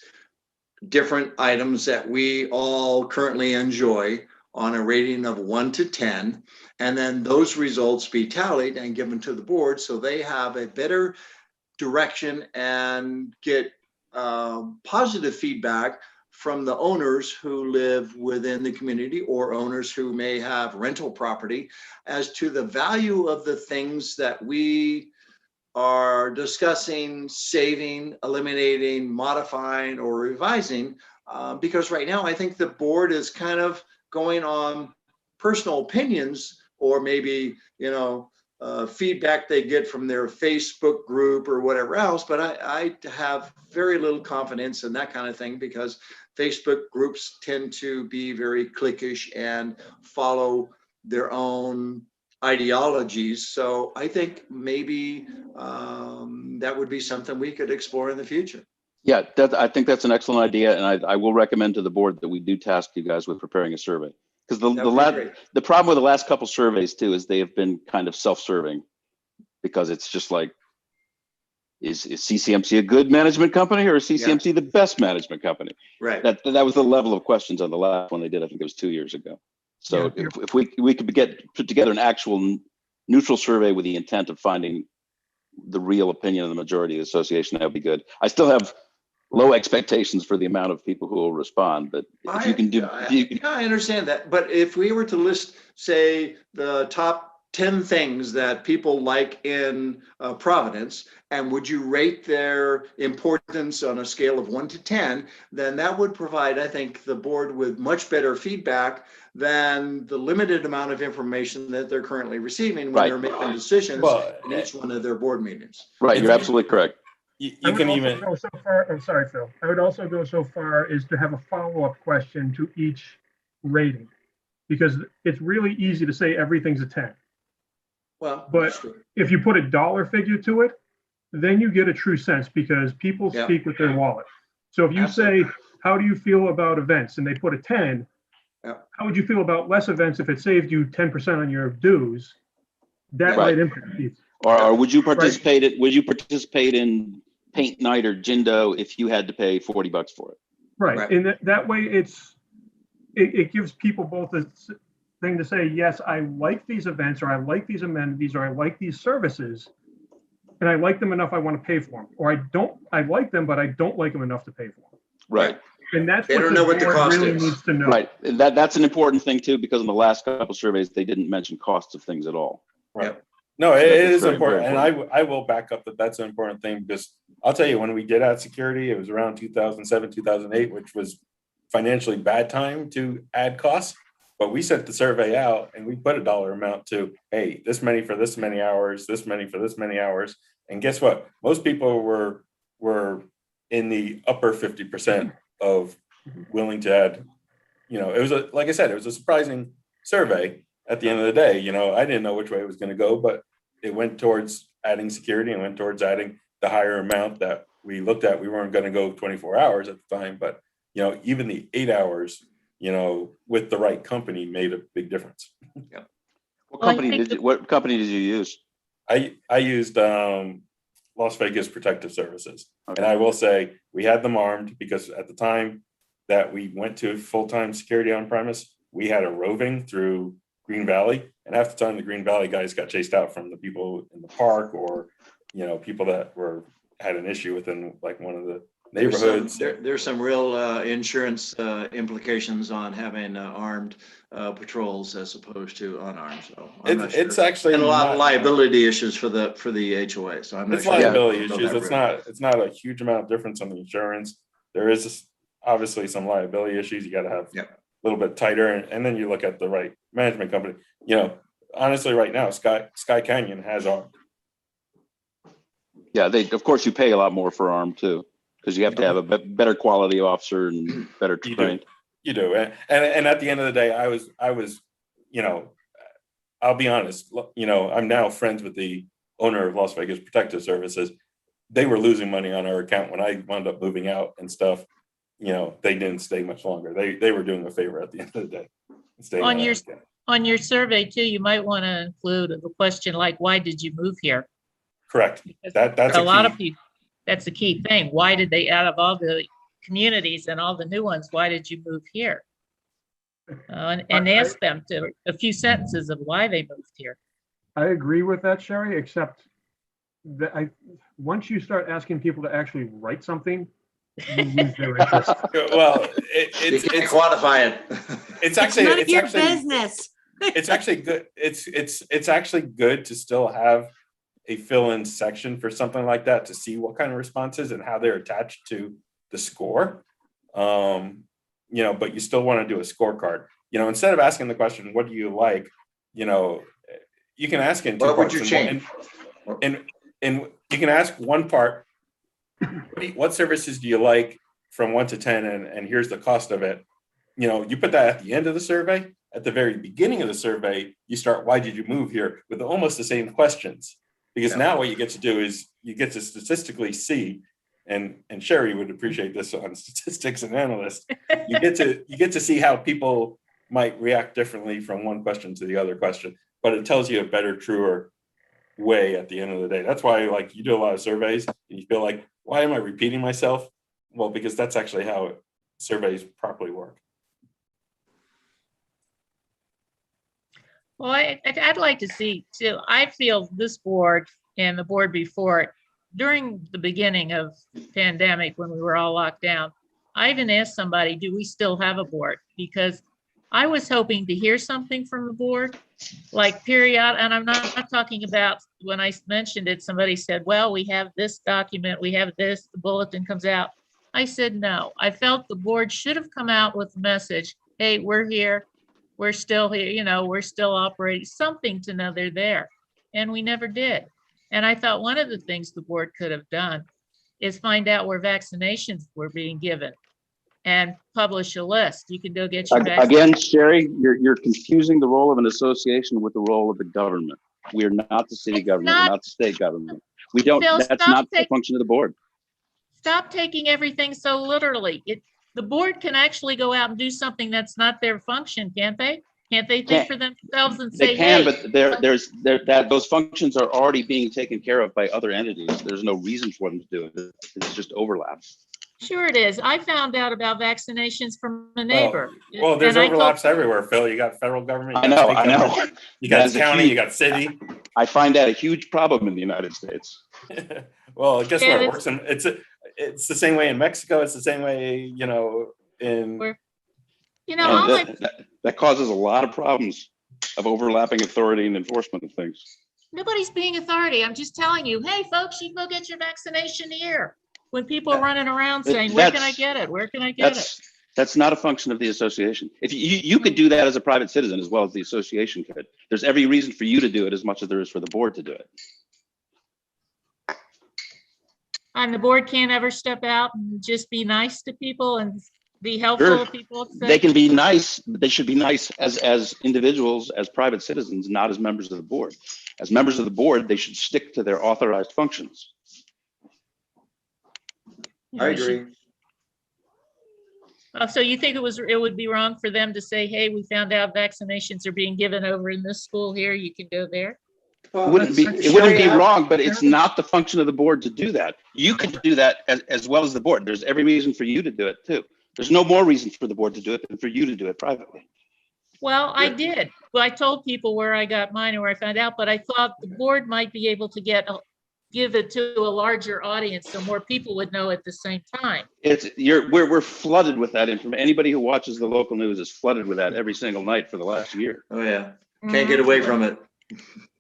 different items that we all currently enjoy on a rating of 1 to 10. And then those results be tallied and given to the board so they have a better direction and get positive feedback from the owners who live within the community or owners who may have rental property as to the value of the things that we are discussing, saving, eliminating, modifying, or revising. Because right now, I think the board is kind of going on personal opinions or maybe, feedback they get from their Facebook group or whatever else. But I have very little confidence in that kind of thing because Facebook groups tend to be very cliquish and follow their own ideologies. So I think maybe that would be something we could explore in the future. Yeah, I think that's an excellent idea, and I will recommend to the board that we do task you guys with preparing a survey. Because the problem with the last couple surveys too is they have been kind of self-serving, because it's just like, is CCMC a good management company or is CCMC the best management company? Right. That was the level of questions on the last one they did. I think it was 2 years ago. So Yeah. if we could put together an actual neutral survey with the intent of finding the real opinion of the majority of the association, that would be good. I still have low expectations for the amount of people who will respond, but if you can do, I understand that. But if we were to list, say, the top 10 things that people like in Providence, and would you rate their importance on a scale of 1 to 10, then that would provide, I think, the board with much better feedback than the limited amount of information that they're currently receiving when Right. they're making decisions Well, in each one of their board meetings. Right, you're absolutely correct. you I would can also even, go so far, I'm sorry, Phil. I would also go so far as to have a follow-up question to each rating. Because it's really easy to say everything's a 10. Well, But that's true. if you put a dollar figure to it, then you get a true sense because people Yeah. speak with their wallet. So if you Absolutely. say, how do you feel about events? And they put a 10, Yeah. how would you feel about less events if it saved you 10% on your dues? That Right. might impact you. Or would you participate in paint night or Jindo if you had to pay $40 for it? Right. Right. And that way it gives people both a thing to say, yes, I like these events, or I like these amenities, or I like these services, and I like them enough, I want to pay for them. Or I like them, but I don't like them enough to pay for them. Right, And that's They what don't know what the board cost really is. needs to know. right. And that's an important thing too, because in the last couple surveys, they didn't mention costs of things at all. right. No, it That's is very, important. very And I will back up that that's an important thing because I'll tell you, when we did add security, it was around 2007, 2008, which was financially bad time to add costs. But we sent the survey out and we put a dollar amount to, hey, this many for this many hours, this many for this many hours. And guess what? Most people were in the upper 50% of willing to add. You know, it was like I said, it was a surprising survey at the end of the day. You know, I didn't know which way it was going to go, but it went towards adding security and went towards adding the higher amount that we looked at. We weren't going to go 24 hours at the time, but you know, even the 8 hours, you know, with the right company made a big difference. What Well, I company think what company did you use? I used Las Vegas Protective Services. Okay. And I will say we had them armed because at the time that we went to full-time security on premise, we had a roving through Green Valley. And half the time the Green Valley guys got chased out from the people in the park or, you know, people that had an issue within like one of the neighborhoods. There's some real insurance implications on having armed patrols as opposed to unarmed. So I'm not It's sure. actually And a lot not- of liability issues for the HOA. So I'm not It's sure. liability We'll go issues. that route. It's not a huge amount of difference on the insurance. There is obviously some liability issues. You got to have Yep. a little bit tighter, and then you look at the right management company. You know, honestly, right now, Sky Canyon has armed. Yeah, of course you pay a lot more for armed too, because you have to have a better quality officer and better You do. trained. You do, and at the end of the day, I was, you know, I'll be honest. You know, I'm now friends with the owner of Las Vegas Protective Services. They were losing money on our account when I wound up moving out and stuff. You know, they didn't stay much longer. They were doing a favor at the end of the day. Staying On our your- account. On your survey too, you might want to include a question like, why did you move here? Correct. Because That's a lot key. of people, that's the key thing. Why did they, out of all the communities and all the new ones, why did you move here? And ask them to a few sentences of why they moved here. I agree with that, Sherry, except that once you start asking people to actually write something, you lose their interest. Well, You can't quantify it. it's It's actually none of your actually business. it's actually good. It's actually good to still have a fill-in section for something like that to see what kind of responses and how they're attached to the score. You know, but you still want to do a scorecard. You know, instead of asking the question, "What do you like?" You know, you can ask in two What would parts. you And change? and you can ask one part: what services do you like from 1 to 10, and here's the cost of it. You know, you put that at the end of the survey. At the very beginning of the survey, you start, why did you move here, with almost the same questions. Because Yeah. now what you get to do is you get to statistically see, and Sherry would appreciate this on statistics and analysts. You get to see how people might react differently from one question to the other question, but it tells you a better, truer way at the end of the day. That's why, like, you do a lot of surveys and you feel like, why am I repeating myself? Well, because that's actually how surveys properly work. Well, I'd like to see too. I feel this board and the board before it, during the beginning of pandemic, when we were all locked down, I even asked somebody, do we still have a board? Because I was hoping to hear something from the board, like period, and I'm not talking about when I mentioned it, somebody said, well, we have this document, we have this, the bulletin comes out. I said, no, I felt the board should have come out with a message. Hey, we're here. We're still here, you know, we're still operating, something to know they're there. And we never did. And I thought one of the things the board could have done is find out where vaccinations were being given and publish a list. You can go get your vaccine. Again, Sherry, you're confusing the role of an association with the role of the government. We are not the city government, we're not the state government. We don't, Phil, that's stop not the taking- function of the board. Stop taking everything so literally. The board can actually go out and do something that's not their function, can't they? Can't they think for themselves and say, They can, hey, but those functions are already being taken care of by other entities. There's no reason for them to do it. It's just overlaps. sure it is. I found out about vaccinations from a neighbor. Well, there's And I told- overlaps everywhere, Phil. You got federal government. I you know, got I state know. government, You got That is a county, huge- you got city. I find that a huge problem in the United States. Well, guess Yeah, what? It it's- works it's the same way in Mexico. It's the same way, you know, in. Where- You know, all And that causes a lot of problems of overlapping authority and enforcement of things. nobody's being authority. I'm just telling you, hey, folks, you go get your vaccination here. When people are running around saying, where can I That's- get it? Where can I get it? That's not a function of the association. If you could do that as a private citizen as well as the association could. There's every reason for you to do it as much as there is for the board to do it. And the board can't ever step out and just be nice to people and be helpful Sure. to people. They can be nice, but they should be nice as individuals, as private citizens, not as members of the board. As members of the board, they should stick to their authorized functions. I agree. So you think it would be wrong for them to say, hey, we found out vaccinations are being given over in this school here, you can go there? Well, It wouldn't be Sherry, wrong, but it's not the function of the board to do that. You could do that as well as the board. There's every reason for you to do it too. There's no more reason for the board to do it than for you to do it privately. Well, I did. Well, I told people where I got mine and where I found out, but I thought the board might be able to give it to a larger audience so more people would know at the same time. We're flooded with that information. Anybody who watches the local news is flooded with that every single night for the last year. Oh, yeah. Can't get away from it.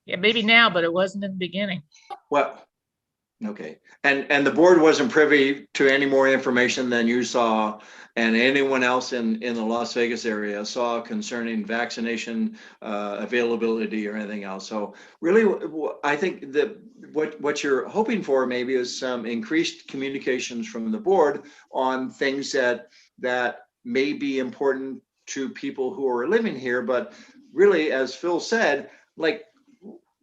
Yeah, maybe now, but it wasn't in the beginning. Well, okay. And the board wasn't privy to any more information than you saw and anyone else in the Las Vegas area saw concerning vaccination availability or anything else. So really, I think that what you're hoping for maybe is some increased communications from the board on things that may be important to people who are living here. But really, as Phil said, like,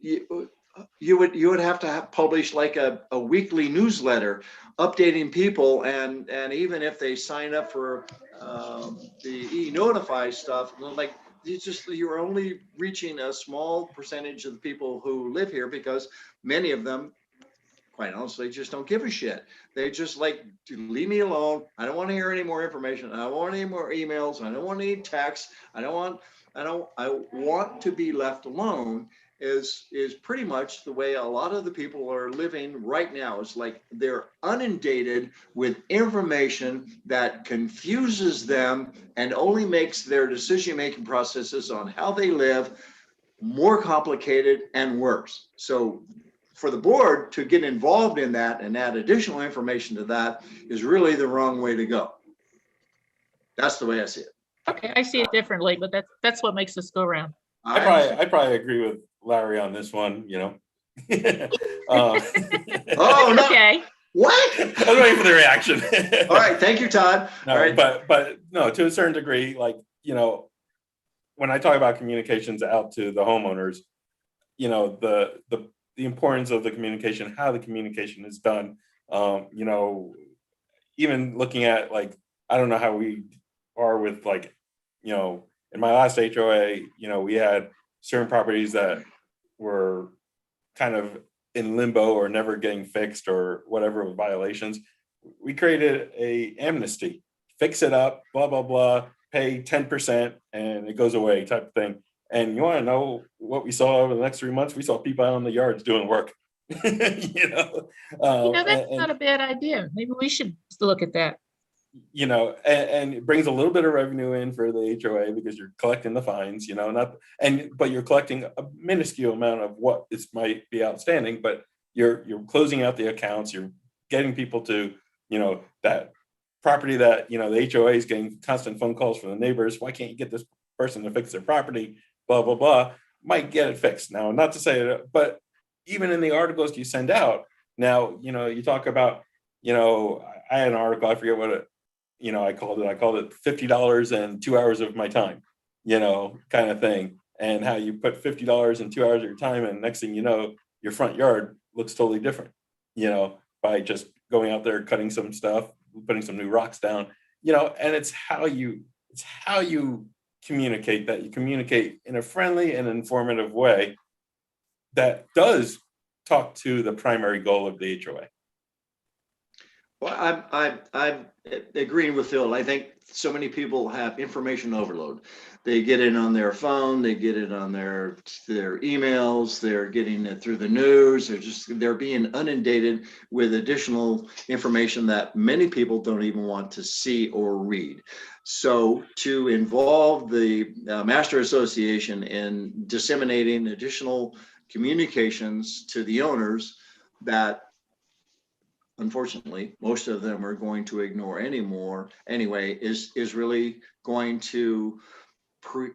you would have to publish like a weekly newsletter updating people, and even if they sign up for the e-notify stuff, like you're only reaching a small percentage of the people who live here, because many of them, quite honestly, just don't give a shit. They just like, leave me alone. I don't want to hear any more information. I don't want any more emails. I don't want any texts. I want to be left alone. Is pretty much the way a lot of the people are living right now. It's like they're inundated with information that confuses them and only makes their decision-making processes on how they live more complicated and worse. So for the board to get involved in that and add additional information to that is really the wrong way to go. That's the way I see it. Okay, I see it differently, but that's what makes us go around. I probably agree with Larry on this one, you know. Oh, no. Okay, What? I was waiting for the reaction. All right. Thank you, Todd. No, All right. but no, to a certain degree, like, you know, when I talk about communications out to the homeowners, you know, the importance of the communication, how the communication is done, you know, even looking at, like, I don't know how we are with, like, you know, in my last HOA, you know, we had certain properties that were kind of in limbo or never getting fixed or whatever with violations. We created a amnesty, fix it up, blah, blah, blah, pay 10% and it goes away type of thing. And you want to know what we saw over the next 3 months? We saw people out on the yards doing work. You know, that's not a bad idea. Maybe we should look at that. you know, and it brings a little bit of revenue in for the HOA because you're collecting the fines, you know, but you're collecting a minuscule amount of what is might be outstanding, but you're closing out the accounts, you're getting people to, you know, that property that, you know, the HOA is getting constant phone calls from the neighbors. Why can't you get this person to fix their property? Blah, blah, blah. Might get it fixed. Now, not to say that, but even in the articles you send out, now, you know, you talk about, you know, I had an article, I forget what it, you know, I called it $50 and 2 hours of my time, you know, kind of thing. And how you put $50 and 2 hours of your time, and next thing you know, your front yard looks totally different, you know, by just going out there, cutting some stuff, putting some new rocks down, you know, and it's how you communicate that. You communicate in a friendly and informative way that does talk to the primary goal of the HOA. Well, I'm agreeing with Phil. I think so many people have information overload. They get it on their phone, they get it on their emails, they're getting it through the news. They're being inundated with additional information that many people don't even want to see or read. So to involve the Master Association in disseminating additional communications to the owners that unfortunately most of them are going to ignore anyway, is really going to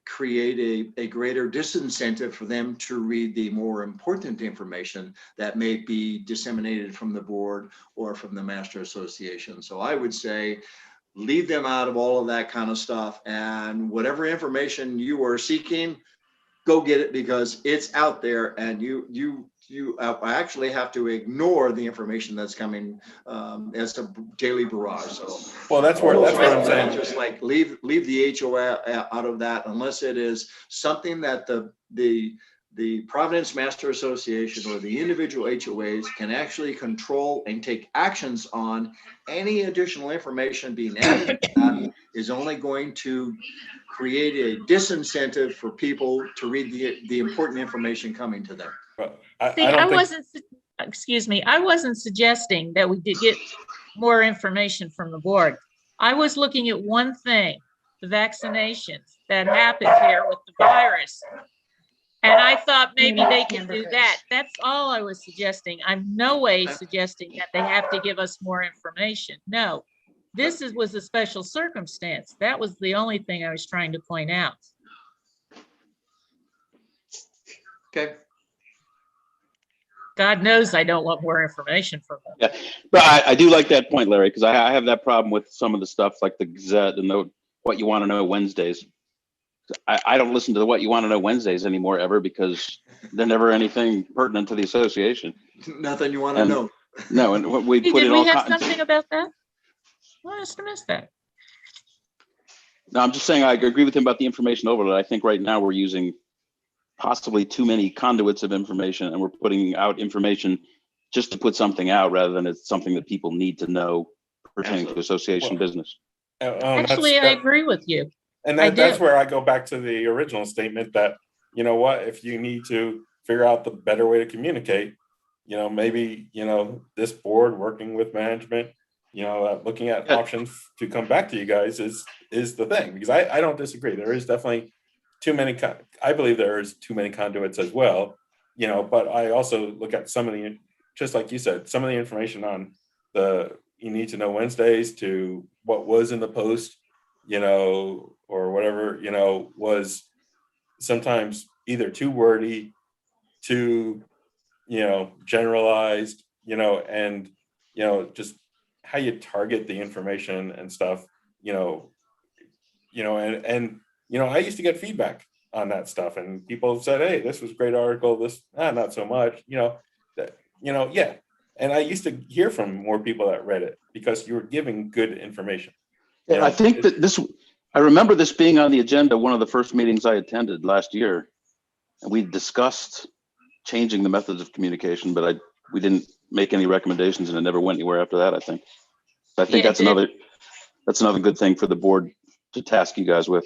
create a greater disincentive for them to read the more important information that may be disseminated from the board or from the Master Association. So I would say leave them out of all of that kind of stuff, and whatever information you are seeking, go get it, because it's out there, and you actually have to ignore the information that's coming as a daily barrage. So, well, that's what I'm saying. Just like leave the HOA out of that, unless it is something that the Providence Master Association or the individual HOAs can actually control and take actions on. Any additional information being added to that is only going to create a disincentive for people to read the important information coming to them. I wasn't suggesting that we did get more information from the board. I was looking at one thing, the vaccinations that happened here with the virus. And I thought maybe they can do that. That's all I was suggesting. I'm no way suggesting that they have to give us more information. No, this was a special circumstance. That was the only thing I was trying to point out. Okay. God knows I don't want more information from them. Yeah, but I do like that point, Larry, because I have that problem with some of the stuff like the Gazette and the What You Want to Know Wednesdays. I don't listen to the What You Want to Know Wednesdays anymore ever, because they're never anything pertinent to the association. Nothing you want to know. No, and we put Did in we all have kinds. something about that? I must have missed that. No, I'm just saying I agree with him about the information overload. I think right now we're using possibly too many conduits of information, and we're putting out information just to put something out rather than it's something that people need to know pertaining to association business. Actually, I agree with you. And that's where I go back to the original statement that, you know what, if you need to figure out the better way to communicate, you know, maybe, you know, this board working with management, you know, looking at options to come back to you guys is the thing, because I don't disagree. There is definitely too many, I believe there is too many conduits as well, you know, but I also look at some of the, just like you said, some of the information on the You Need to Know Wednesdays to what was in the Post, you know, or whatever, you know, was sometimes either too wordy, too, you know, generalized, you know, and, you know, just how you target the information and stuff, you know, and, you know, I used to get feedback on that stuff, and people said, hey, this was a great article, this, not so much, you know, that, you know, yeah. And I used to hear from more people that read it because you were giving good information. Yeah, I think that I remember this being on the agenda, one of the first meetings I attended last year, and we discussed changing the methods of communication, but we didn't make any recommendations, and it never went anywhere after that, I think. So I think that's another good thing for the board to task you guys with.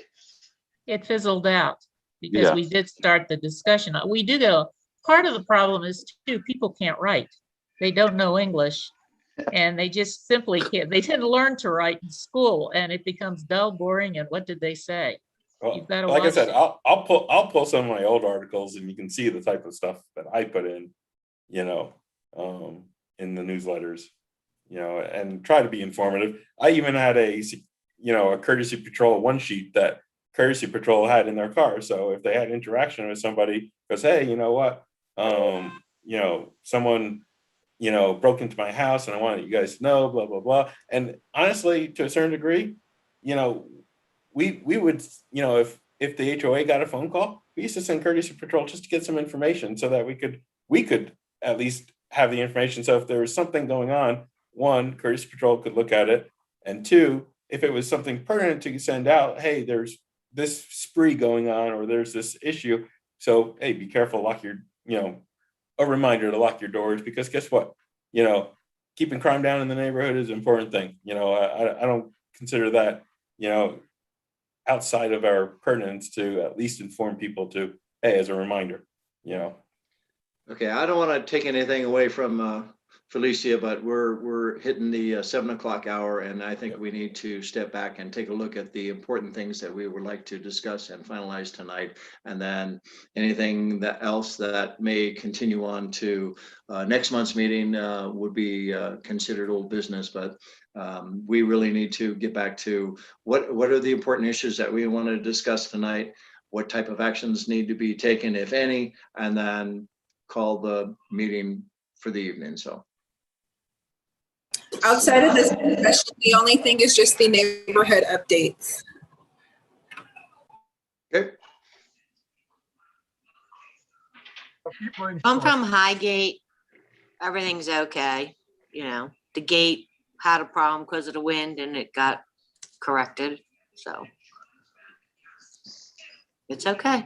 It fizzled out because we did start the discussion. We do go, part of the problem is too, people can't write. They don't know English. And they just simply can't, they didn't learn to write in school and it becomes dull, boring. And what did they say? Well, You've got to like I watch said, it. I'll pull some of my old articles and you can see the type of stuff that I put in, you know, in the newsletters, you know, and try to be informative. I even had a courtesy patrol one sheet that courtesy patrol had in their car. So if they had interaction with somebody, goes, hey, you know what, someone, broke into my house and I wanted you guys to know, blah, blah, blah. And honestly, to a certain degree, we would, if the HOA got a phone call, we used to send courtesy patrol just to get some information so that we could at least have the information. So if there was something going on, one, courtesy patrol could look at it. And two, if it was something pertinent to send out, hey, there's this spree going on, or there's this issue. So, hey, be careful, lock your, a reminder to lock your doors, because guess what? Keeping crime down in the neighborhood is an important thing. I don't consider that, outside of our pertinence to at least inform people to, hey, as a reminder, Okay, I don't want to take anything away from Felicia, but we're hitting the 7:00 hour, and I think we need to step back and take a look at the important things that we would like to discuss and finalize tonight, and then anything else that may continue on to next month's meeting would be considered old business. But we really need to get back to what are the important issues that we want to discuss tonight, what type of actions need to be taken, if any, and then call the meeting for the evening. So Outside of this discussion, the only thing is just the neighborhood updates. okay. I'm from Highgate. Everything's okay. The gate had a problem because of the wind and it got corrected. So it's okay.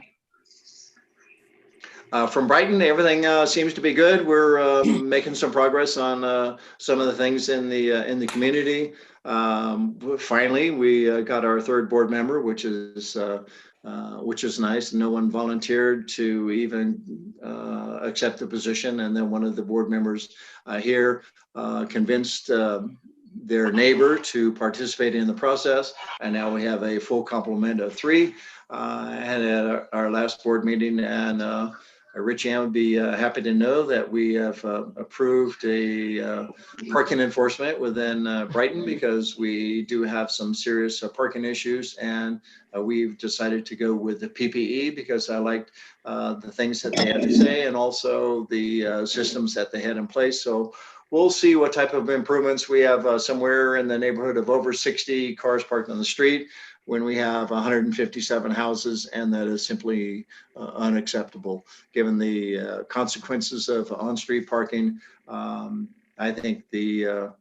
From Brighton, everything seems to be good. We're making some progress on some of the things in the community. Finally, we got our third board member, which is nice. No one volunteered to even accept the position, and then one of the board members here convinced their neighbor to participate in the process, and now we have a full complement of 3. And at our last board meeting, and Rich Ann would be happy to know that we have approved a parking enforcement within Brighton, because we do have some serious parking issues, and we've decided to go with the PPE because I liked the things that they had to say, and also the systems that they had in place. So we'll see what type of improvements. We have somewhere in the neighborhood of over 60 cars parked on the street when we have 157 houses, and that is simply unacceptable given the consequences of on-street parking. I think no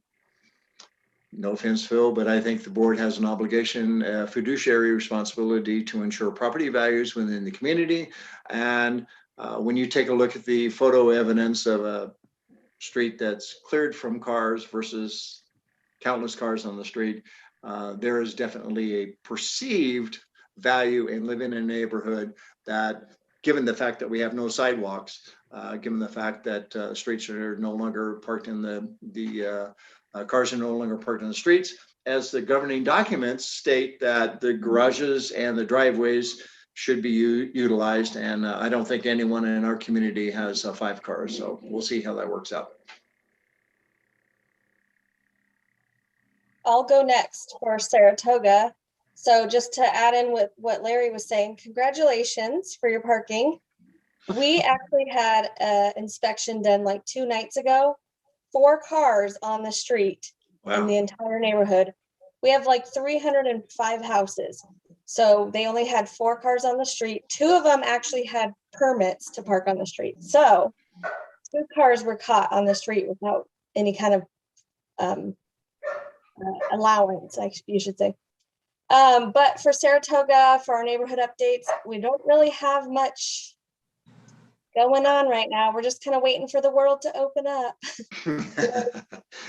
offense, Phil, but I think the board has an obligation, a fiduciary responsibility to ensure property values within the community. And when you take a look at the photo evidence of a street that's cleared from cars versus countless cars on the street, there is definitely a perceived value in living in a neighborhood that, given the fact that we have no sidewalks, given the fact that streets are no longer parked in the cars are no longer parked in the streets, as the governing documents state that the garages and the driveways should be utilized. And I don't think anyone in our community has 5 cars. So we'll see how that works out. I'll go next for Saratoga. So just to add in with what Larry was saying, congratulations for your parking. We actually had an inspection done like 2 nights ago, 4 cars on the street in the entire neighborhood. We have like 305 houses. So they only had 4 cars on the street. 2 of them actually had permits to park on the street. So 2 cars were caught on the street without any kind of allowance, you should say. But for Saratoga, for our neighborhood updates, we don't really have much going on right now. We're just kind of waiting for the world to open up,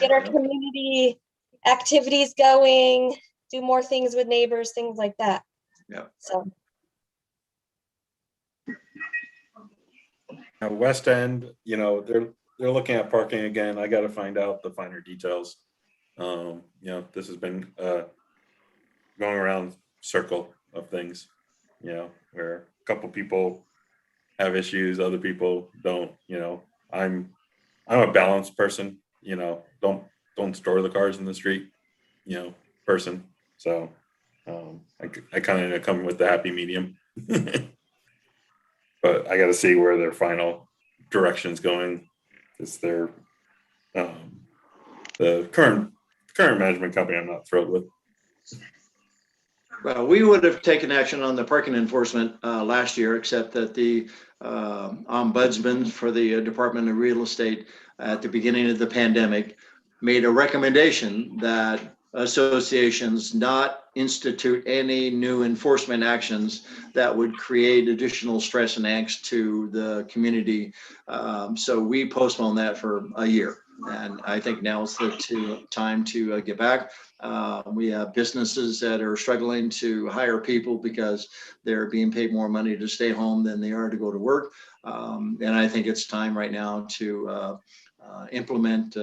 get our community activities going, do more things with neighbors, things like that. Yeah. So. West End, they're they're looking at parking again. I gotta find out the finer details. This has been going around circle of things, where a couple people have issues, other people don't, I'm a balanced person, don't store the cars in the street, person. So I kind of come with the happy medium. But I got to see where their final direction's going. Is their the current management company I'm not thrilled with. Well, we would have taken action on the parking enforcement last year, except that the ombudsman for the Department of Real Estate at the beginning of the pandemic made a recommendation that associations not institute any new enforcement actions that would create additional stress and angst to the community. So we postponed that for a year. And I think now is the time to get back. We have businesses that are struggling to hire people because they're being paid more money to stay home than they are to go to work. And I think it's time right now to implement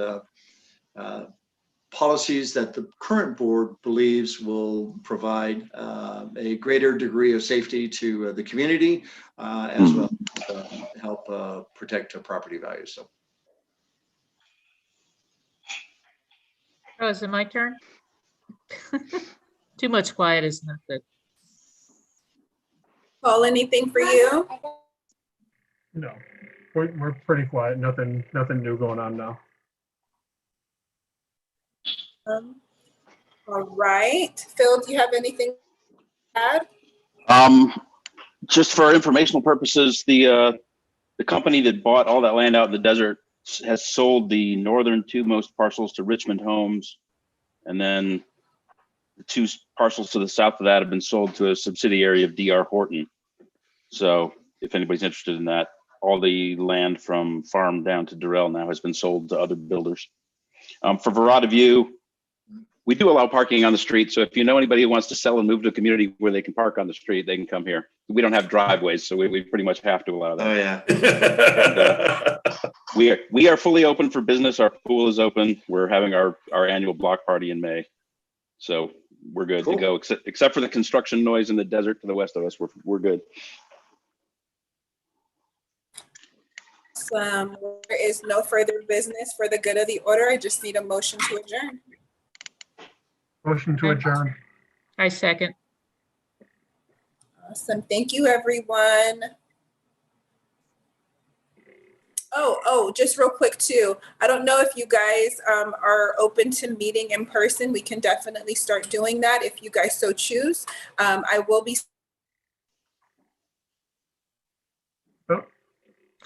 policies that the current board believes will provide a greater degree of safety to the community, as well as help protect property values. So. Oh, is it my turn? Too much quiet is not good. Paul, anything for you? No, we're pretty quiet. Nothing new going on now. All right. Phil, do you have anything to add? Just for informational purposes, the company that bought all that land out in the desert has sold the northern two most parcels to Richmond Homes, and then the two parcels to the south of that have been sold to a subsidiary of D.R. Horton. So if anybody's interested in that, all the land from farm down to Durrell now has been sold to other builders. For Verada View, we do allow parking on the street. So if you know anybody who wants to sell and move to a community where they can park on the street, they can come here. We don't have driveways, so we pretty much have to allow that. Oh, yeah. We are fully open for business. Our pool is open. We're having our annual block party in May. So we're good to go, except for the construction noise in the desert to the west of us. We're good. There is no further business for the good of the order. I just need a motion to adjourn. Motion to adjourn. I second. Awesome. Thank you, everyone. Oh, just real quick too. I don't know if you guys are open to meeting in person. We can definitely start doing that if you guys so choose. I will be.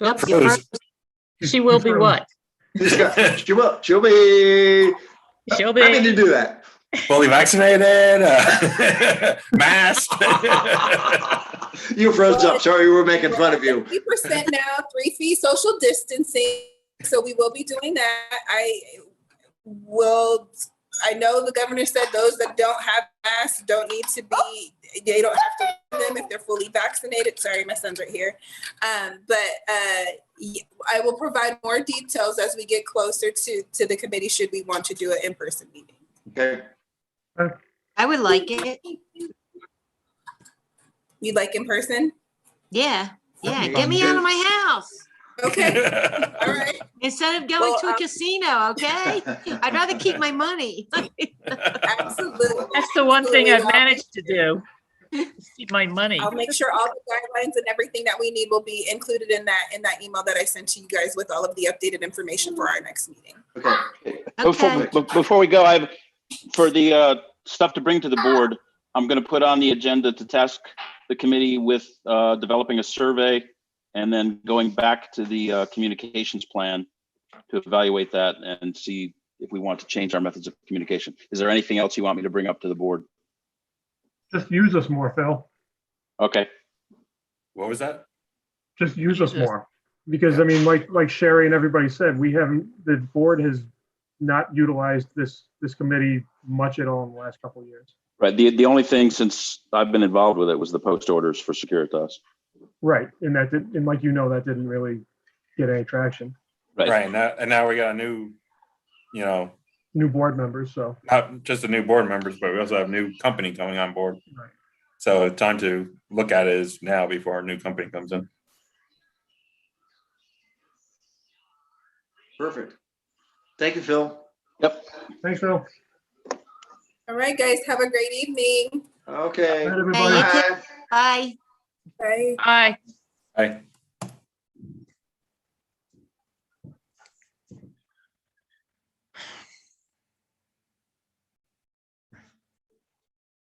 Oops. Oh, She will be what? She'll be She'll be. happy to do that. Fully vaccinated, masked. You froze up. Sorry, we're making fun of you. 50% now, 3 feet social distancing. So we will be doing that. I know the governor said those that don't have masks don't need to be, they don't have to wear them if they're fully vaccinated. Sorry, my son's right here. I will provide more details as we get closer to the committee should we want to do an in-person meeting. Okay. I would like it. You'd like in person? Yeah. Get me out of my house Okay, all right. instead of going Well, to a casino. Okay. I'd rather keep my money. Absolutely. That's the one thing I've Absolutely. managed to do. is keep my money. I'll make sure all the guidelines and everything that we need will be included in that email that I sent to you guys with all of the updated information for our next meeting. Okay. Before we go, for the stuff to bring to the board, I'm going to put on the agenda to task the committee with developing a survey and then going back to the communications plan to evaluate that and see if we want to change our methods of communication. Is there anything else you want me to bring up to the board? Just use us more, Phil. Okay. What was that? Just use us more. Because I mean, like Sherry and everybody said, the board has not utilized this committee much at all in the last couple of years. Right. The only thing since I've been involved with it was the post orders for Securitas. Right. And that did, and like, that didn't really get any traction. Right, and now we got a new, you know, New board members, so. not just the new board members, but we also have new company coming on board. Right. So time to look at it is now before our new company comes in. Perfect. Thank you, Phil. Yep. Thanks, Phil. All right, guys, have a great evening. Okay. Night, everybody. Hey, you too. Bye. Bye. Bye. Bye. Bye.